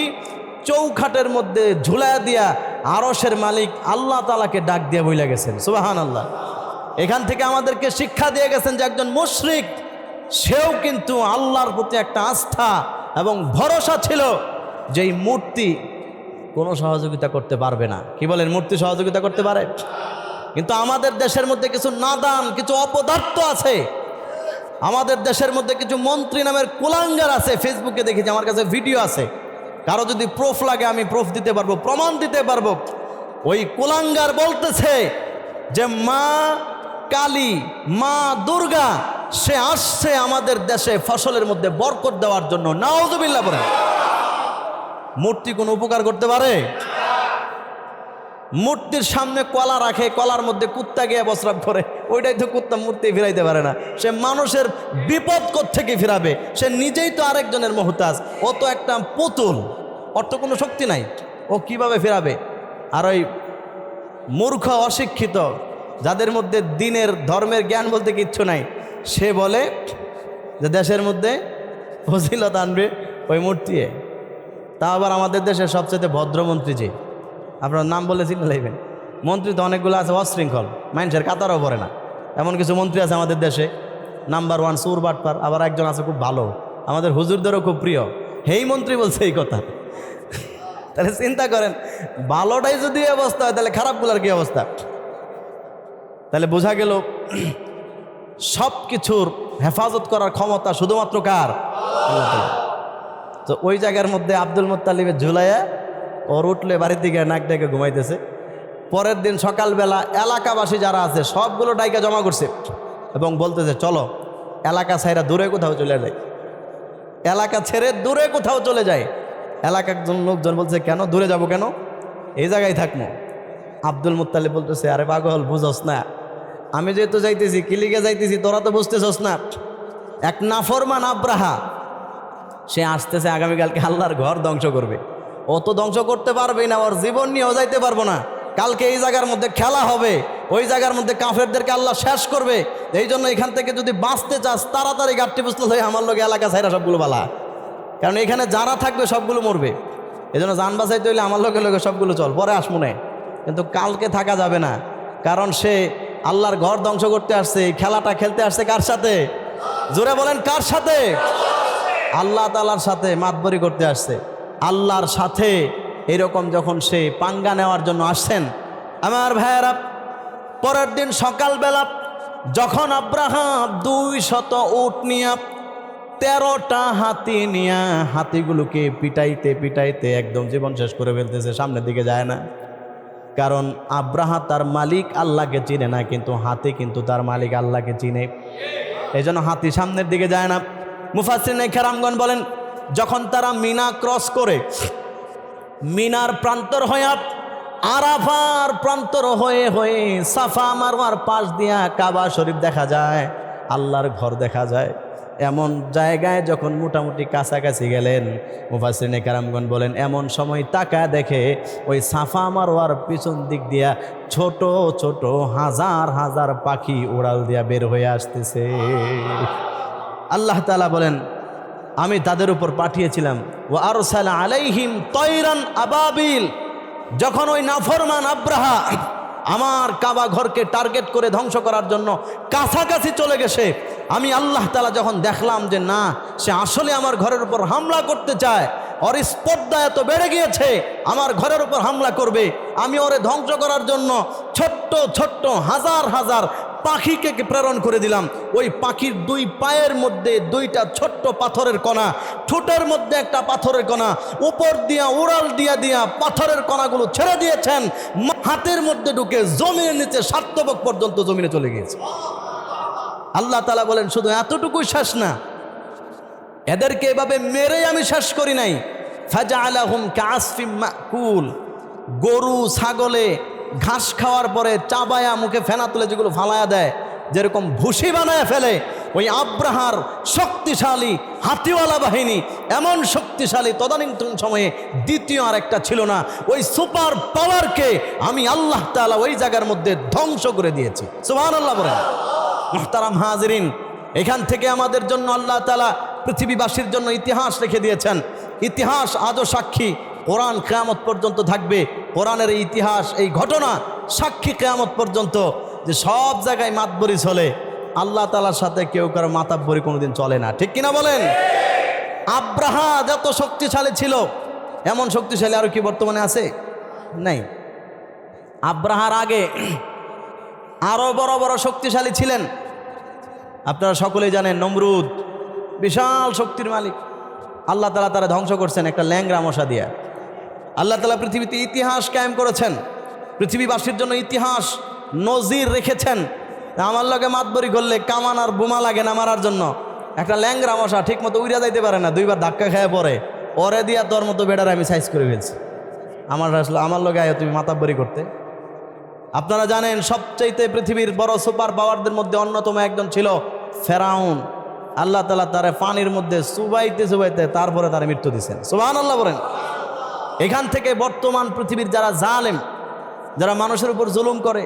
চৌখাটের মধ্যে ঝুলাইয়া দিয়া আরশের মালিক আল্লাহ তাআলাকে ডাক দিয়ে বইলা গেছেন সুবহানাল্লাহ। এখান থেকে আমাদেরকে শিক্ষা দিয়ে গেছেন যে একজন মুশরিক সেও কিন্তু আল্লাহর প্রতি একটা আস্থা এবং ভরসা ছিল, যেই মূর্তি কোনো সহযোগিতা করতে পারবে না। কি বলেন, মূর্তি সহযোগিতা করতে পারে? কিন্তু আমাদের দেশের মধ্যে কিছু নাদান, কিছু অপদার্থ আছে, আমাদের দেশের মধ্যে কিছু মন্ত্রী নামের কুলাঙ্গার আছে। ফেসবুকে দেখেছি, আমার কাছে ভিডিও আছে, কারো যদি প্রুফ লাগে আমি প্রুফ দিতে পারবো, প্রমাণ দিতে পারবো। ওই কুলাঙ্গার বলতেছে যে মা কালী, মা দুর্গা সে আসছে আমাদের দেশে ফসলের মধ্যে বরকত দেওয়ার জন্য। নাউযুবিল্লাহ বলেন। মূর্তি কোনো উপকার করতে পারে? মূর্তির সামনে কলা রাখে, কলার মধ্যে কুত্তা গিয়ে প্রস্রাব করে, ওইটাই তো কুত্তা মূর্তি ফিরাইতে পারে না। সে মানুষের বিপদ কোত্থেকে ফিরাবে? সে নিজেই তো আরেকজনের মুহতাজ, ও তো একটা পুতুল, ওর তো কোনো শক্তি নাই, ও কিভাবে ফিরাবে? আর ওই মূর্খ অশিক্ষিত যাদের মধ্যে দিনের ধর্মের জ্ঞান বলতে কিচ্ছু নাই, সে বলে যে দেশের মধ্যে ফজিলত আনবে ওই মূর্তি। তা আবার আমাদের দেশের সবচেয়ে ভদ্রমন্ত্রী, যে আপনার নাম বলে চিনে লাইবেন, মন্ত্রী তো অনেকগুলো আছে অশৃঙ্খল, মানুষের কাতারও পড়ে না, এমন কিছু মন্ত্রী আছে আমাদের দেশে। নাম্বার 1 সুর বাটপার। আবার একজন আছে খুব ভালো, আমাদের হুজুরদেরও খুব প্রিয়, হেই মন্ত্রী বলছে এই কথা। তাহলে চিন্তা করেন, ভালোটাই যদি এই অবস্থা হয়, তাহলে খারাপগুলোর কি অবস্থা? তাহলে বোঝা গেল সব কিছুর হেফাজত করার ক্ষমতা শুধুমাত্র কার? আল্লাহ। তো ওই জায়গার মধ্যে আব্দুল মুত্তালিবের ঝুলাইয়া ওর উঠলে বাড়ির দিকে নাক ডেকে ঘুমাইতেছে। পরের দিন সকালবেলা এলাকাবাসী যারা আছে সবগুলো ডাইকা জমা করছে এবং বলতেছে চলো এলাকা ছাইরা দূরে কোথাও চলে যায়, এলাকা ছেড়ে দূরে কোথাও চলে যায়। এলাকার লোকজন বলছে কেন দূরে যাব, কেন এই জায়গায় থাকবো? আব্দুল মুত্তালিব বলতেছে আরে পাগল, বুঝোস না, আমি যেহেতু যাইতেছি, কিলিকে যাইতেছি, তোরা তো বুঝতেছস না। এক নাফরমান আব্রাহা সে আসতেছে আগামীকালকে আল্লাহর ঘর ধ্বংস করবে। ও তো ধ্বংস করতে পারবেই না, ওর জীবন নিয়েও যাইতে পারবো না। কালকে এই জায়গার মধ্যে খেলা হবে, ওই জায়গার মধ্যে কাফেরদেরকে আল্লাহ শেষ করবে। এই জন্য এখান থেকে যদি বাঁচতে চাস তাড়াতাড়ি গাঠটি বুঝতে হয় আমার লোক এলাকা ছাইরা সবগুলো বালা, কারণ এখানে যারা থাকবে সবগুলো মরবে। এই জন্য যান বাঁচাইতে হইলে আমার লোকে লোকে সবগুলো চল, পরে আস মনে। কিন্তু কালকে থাকা যাবে না, কারণ সে আল্লাহর ঘর ধ্বংস করতে আসছে। এই খেলাটা খেলতে আসছে কার সাথে? জোরে বলেন কার সাথে? আল্লাহ তাআলার সাথে মাতবরি করতে আসছে, আল্লাহর সাথে। এরকম যখন সে পাঙ্গা নেওয়ার জন্য আসছেন আমার ভাইয়েরা, পরের দিন সকালবেলা যখন আব্রাহা 200 উট নিয়া 13টা হাতি নিয়া হাতিগুলোকে পিটাইতে পিটাইতে একদম জীবন শেষ করে ফেলতেছে, সামনের দিকে যায় না। কারণ আব্রাহা তার মালিক আল্লাহকে চিনে না, কিন্তু হাতি কিন্তু তার মালিক আল্লাহকে চিনে। এই জন্য হাতি সামনের দিকে যায় না। মুফাসসিরিনে কেরামগণ বলেন যখন তারা মিনা ক্রস করে, মিনার প্রান্তর হয়ে আরাফার প্রান্তর হয়ে হয়ে সাফা মারওয়ার পাশ দিয়া কাবা শরীফ দেখা যায়, আল্লাহর ঘর দেখা যায়। এমন জায়গায় যখন মোটামুটি কাছাকাছি গেলেন, মুফাসসিরিনে কেরামগণ বলেন এমন সময় তাকায় দেখে ওই সাফা মারওয়ার পিছন দিক দিয়া ছোট ছোট হাজার হাজার পাখি উড়াল দিয়া বের হয়ে আসতেছে। আল্লাহ তাআলা বলেন আমি তাদের উপর পাঠিয়েছিলাম ওয়া আরসালা আলাইহিম তায়রান আবাবিল, যখন ওই নাফরমান আব্রাহা আমার কাবা ঘরকে টার্গেট করে ধ্বংস করার জন্য কাছাকাছি চলে গেছে, আমি আল্লাহ তাআলা যখন দেখলাম যে না, সে আসলে আমার ঘরের উপর হামলা করতে চায়, ওর স্পর্ধা এত বেড়ে গিয়েছে আমার ঘরের উপর হামলা করবে, আমি ওরে ধ্বংস করার জন্য ছোট্ট ছোট্ট হাজার হাজার পাখিকে প্রেরণ করে দিলাম। ওই পাখির দুই পায়ের মধ্যে দুইটা ছোট্ট পাথরের কণা, ঠোঁটের মধ্যে একটা পাথরের কণা, উপর দিয়া উড়াল দিয়া দিয়া পাথরের কণাগুলো ছেড়ে দিয়েছেন, হাতের মধ্যে ঢুকে জমিনের নিচে সার্থবক পর্যন্ত জমিনে চলে গিয়েছে। আল্লাহ তাআলা বলেন শুধু এতটুকুই শেষ না, এদেরকে এভাবে মেরে আমি শেষ করি নাই। ফাজআলাহুম কাআসফিম মাকুল, গরু ছাগলে ঘাস খাওয়ার পরে চাবায়া মুখে ফেনা তুলে যেগুলো ফালায়া দেয়, যেরকম ভুসি বানায় ফেলে, ওই আব্রাহার শক্তিশালী হাতিওয়ালা বাহিনী এমন শক্তিশালী তদানীন্তন সময়ে দ্বিতীয় আর একটা ছিল না। ওই সুপার পাওয়ারকে আমি আল্লাহ তাআলা ওই জায়গার মধ্যে ধ্বংস করে দিয়েছি। সুবহানাল্লাহ বলেন। মুহতারাম হাজিরিন, এখান থেকে আমাদের জন্য আল্লাহ তাআলা পৃথিবীবাসীর জন্য ইতিহাস রেখে দিয়েছেন। ইতিহাস আজও সাক্ষী, কোরআন কিয়ামত পর্যন্ত থাকবে। কোরআনের এই ইতিহাস, এই ঘটনা সাক্ষী কিয়ামত পর্যন্ত, যে সব জায়গায় মাতবরি চলে, আল্লাহ তাআলার সাথে কেউ কারো মাতাব্বরি কোনোদিন চলে না। ঠিক কিনা বলেন? আব্রাহা যত শক্তিশালী ছিল, এমন শক্তিশালী আর কি বর্তমানে আছে? নাই। আব্রাহার আগে আরো বড় বড় শক্তিশালী ছিলেন। আপনারা সকলেই জানেন, নমরুদ বিশাল শক্তির মালিক। আল্লাহ তাআলা তারা ধ্বংস করছেন একটা ল্যাংড়া মশা দিয়া। আল্লাহ তাআলা পৃথিবীতে ইতিহাস কায়েম করেছেন, পৃথিবীবাসীর জন্য ইতিহাস নজির রেখেছেন। আমার লগে মাতবরি করলে কামান আর বোমা লাগে না মারার জন্য। একটা ল্যাংড়া মশা ঠিক মতো উড়া যাইতে পারে না, দুইবার ধাক্কা খেয়ে পড়ে, ওরে দিয়া তোর মতো বেড়ার আমি সাইজ করে ফেলছি। আমার লগে আয় তুমি মাতাব্বরি করতে। আপনারা জানেন সবচাইতে পৃথিবীর বড় সুপার পাওয়ারদের মধ্যে অন্যতম একজন ছিল ফেরাউন। আল্লাহ তাআলা তারে পানির মধ্যে চুবাইতে চুবাইতে তারপরে তারে মৃত্যু দিয়েছেন। সুবহানাল্লাহ বলেন। এখান থেকে বর্তমান পৃথিবীর যারা জালেম, যারা মানুষের উপর জুলুম করে,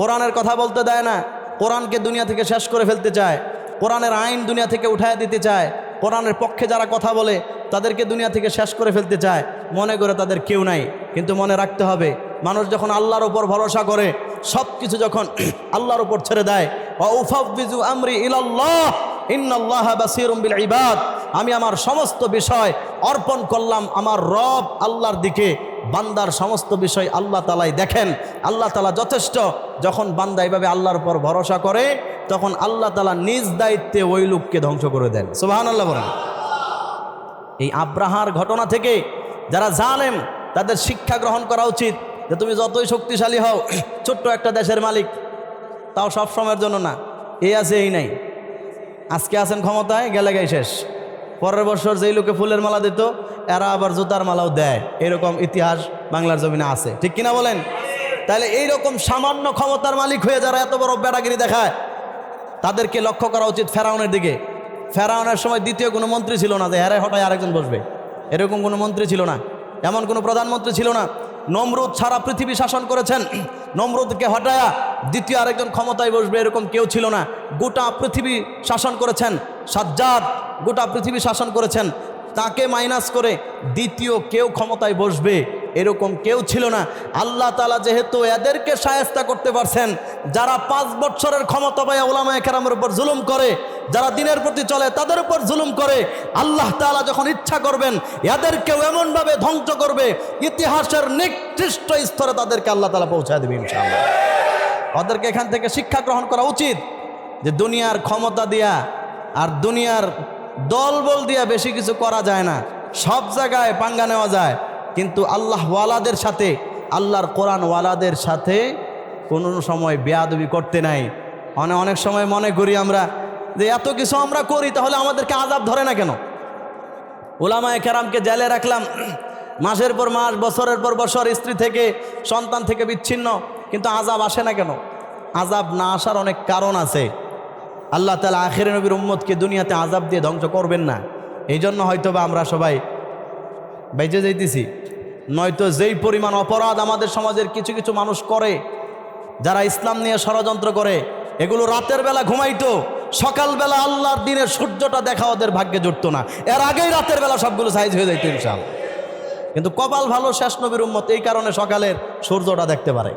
কোরআনের কথা বলতে দেয় না, কোরআনকে দুনিয়া থেকে শেষ করে ফেলতে চায়, কোরআনের আইন দুনিয়া থেকে উঠায় দিতে চায়, কোরআনের পক্ষে যারা কথা বলে তাদেরকে দুনিয়া থেকে শেষ করে ফেলতে চায়, মনে করে তাদের কেউ নাই। কিন্তু মনে রাখতে হবে, মানুষ যখন আল্লাহর উপর ভরসা করে, সব কিছু যখন আল্লাহর উপর ছেড়ে দেয়, ওয়া উফাউযু আমরি ইলাল্লাহ ইন্নাল্লাহা বাসীরুম বিল ইবাদ, আমি আমার সমস্ত বিষয় অর্পণ করলাম আমার রব আল্লাহর দিকে, বান্দার সমস্ত বিষয় আল্লাহ তাআলাই দেখেন, আল্লাহ তাআলা যথেষ্ট। যখন বান্দা এইভাবে আল্লাহর উপর ভরসা করে, তখন আল্লাহ তাআলা নিজ দায়িত্বে ওই লোককে ধ্বংস করে দেন। সুবহানাল্লাহ বলেন। এই আব্রাহার ঘটনা থেকে যারা জালেম, তাদের শিক্ষা গ্রহণ করা উচিত যে তুমি যতই শক্তিশালী হও, ছোট্ট একটা দেশের মালিক, তাও সব সময়ের জন্য না। এই আছে এই নাই, আজকে আছেন ক্ষমতায়, গেলে গাই শেষ। পরের বছর যেই লোকে ফুলের মালা দিত, এরা আবার জুতার মালাও দেয়। এরকম ইতিহাস বাংলার জমিনে আছে। ঠিক কিনা বলেন? তাহলে এইরকম সামান্য ক্ষমতার মালিক হয়ে যারা এত বড় বেড়াগিরি দেখায়, তাদেরকে লক্ষ্য করা উচিত ফেরাউনের দিকে। ফেরাউনের সময় দ্বিতীয় কোনো মন্ত্রী ছিল না যে হ্যাঁ হঠাৎ আরেকজন বসবে, এরকম কোনো মন্ত্রী ছিল না, এমন কোনো প্রধানমন্ত্রী ছিল না। নমরুদ সারা পৃথিবী শাসন করেছেন, নমরুদকে হটায়া দ্বিতীয় আরেকজন ক্ষমতায় বসবে এরকম কেউ ছিল না। গোটা পৃথিবী শাসন করেছেন সাজ্জাদ, গোটা পৃথিবী শাসন করেছেন, তাকে মাইনাস করে দ্বিতীয় কেউ ক্ষমতায় বসবে এরকম কেউ ছিল না। আল্লাহ তাআলা যেহেতু এদেরকে শায়েস্তা করতে পারছেন, যারা 5 বছরের ক্ষমতা পায় উলামায়ে কেরামের উপর জুলুম করে, যারা দিনের প্রতি চলে তাদের উপর জুলুম করে, আল্লাহ তাআলা যখন ইচ্ছা করবেন এদেরকেও এমনভাবে ধ্বংস করবে, ইতিহাসের নিকৃষ্ট স্তরে তাদেরকে আল্লাহ তাআলা পৌঁছায় দেবে ইনশাআল্লাহ। ওদেরকে এখান থেকে শিক্ষা গ্রহণ করা উচিত যে দুনিয়ার ক্ষমতা দিয়া আর দুনিয়ার দলবল দিয়া বেশি কিছু করা যায় না, সব জায়গায় পাঙ্গা নেওয়া যায়, কিন্তু আল্লাহ ওয়ালাদের সাথে, আল্লাহর কোরআন ওয়ালাদের সাথে কোনো সময় বেয়াদবি করতে নাই। অনেক সময় মনে করি আমরা যে এত কিছু আমরা করি, তাহলে আমাদেরকে আযাব ধরে না কেন? উলামায়ে কেরামকে জেলে রাখলাম, মাসের পর মাস, বছরের পর বছর, স্ত্রী থেকে সন্তান থেকে বিচ্ছিন্ন, কিন্তু আযাব আসে না কেন? আযাব না আসার অনেক কারণ আছে। আল্লাহ তাআলা আখিরের নবীর উম্মতকে দুনিয়াতে আযাব দিয়ে ধ্বংস করবেন না, এই জন্য হয়তো বা আমরা সবাই বেঁচে যাইতেছি। নয়তো যেই পরিমাণ অপরাধ আমাদের সমাজের কিছু কিছু মানুষ করে, যারা ইসলাম নিয়ে ষড়যন্ত্র করে, এগুলো রাতের বেলা ঘুমাইতো, সকালবেলা আল্লাহর দিনের সূর্যটা দেখা ওদের ভাগ্যে জুটতো না, এর আগেই রাতের বেলা সবগুলো সাইজ হয়ে যাইতো ইনশাআল্লাহ। কিন্তু কপাল ভালো শেষ নবীর উম্মত, এই কারণে সকালের সূর্যটা দেখতে পারে,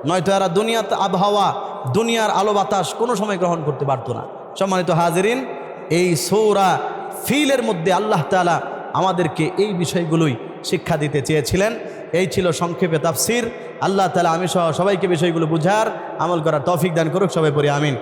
নয়তো এরা দুনিয়াতে আবহাওয়া, দুনিয়ার আলো বাতাস কোনো সময় গ্রহণ করতে পারতো না। সম্মানিত হাজিরিন, এই সূরা ফিলের মধ্যে আল্লাহ তাআলা আমাদেরকে এই বিষয়গুলোই শিক্ষা দিতে চেয়েছিলেন। এই ছিল সংক্ষেপে তাফসির। আল্লাহ তাআলা আমি সহ সবাইকে বিষয়গুলো বুঝার, আমল করার তৌফিক দান করুক। সবাই পড়ি আমিন।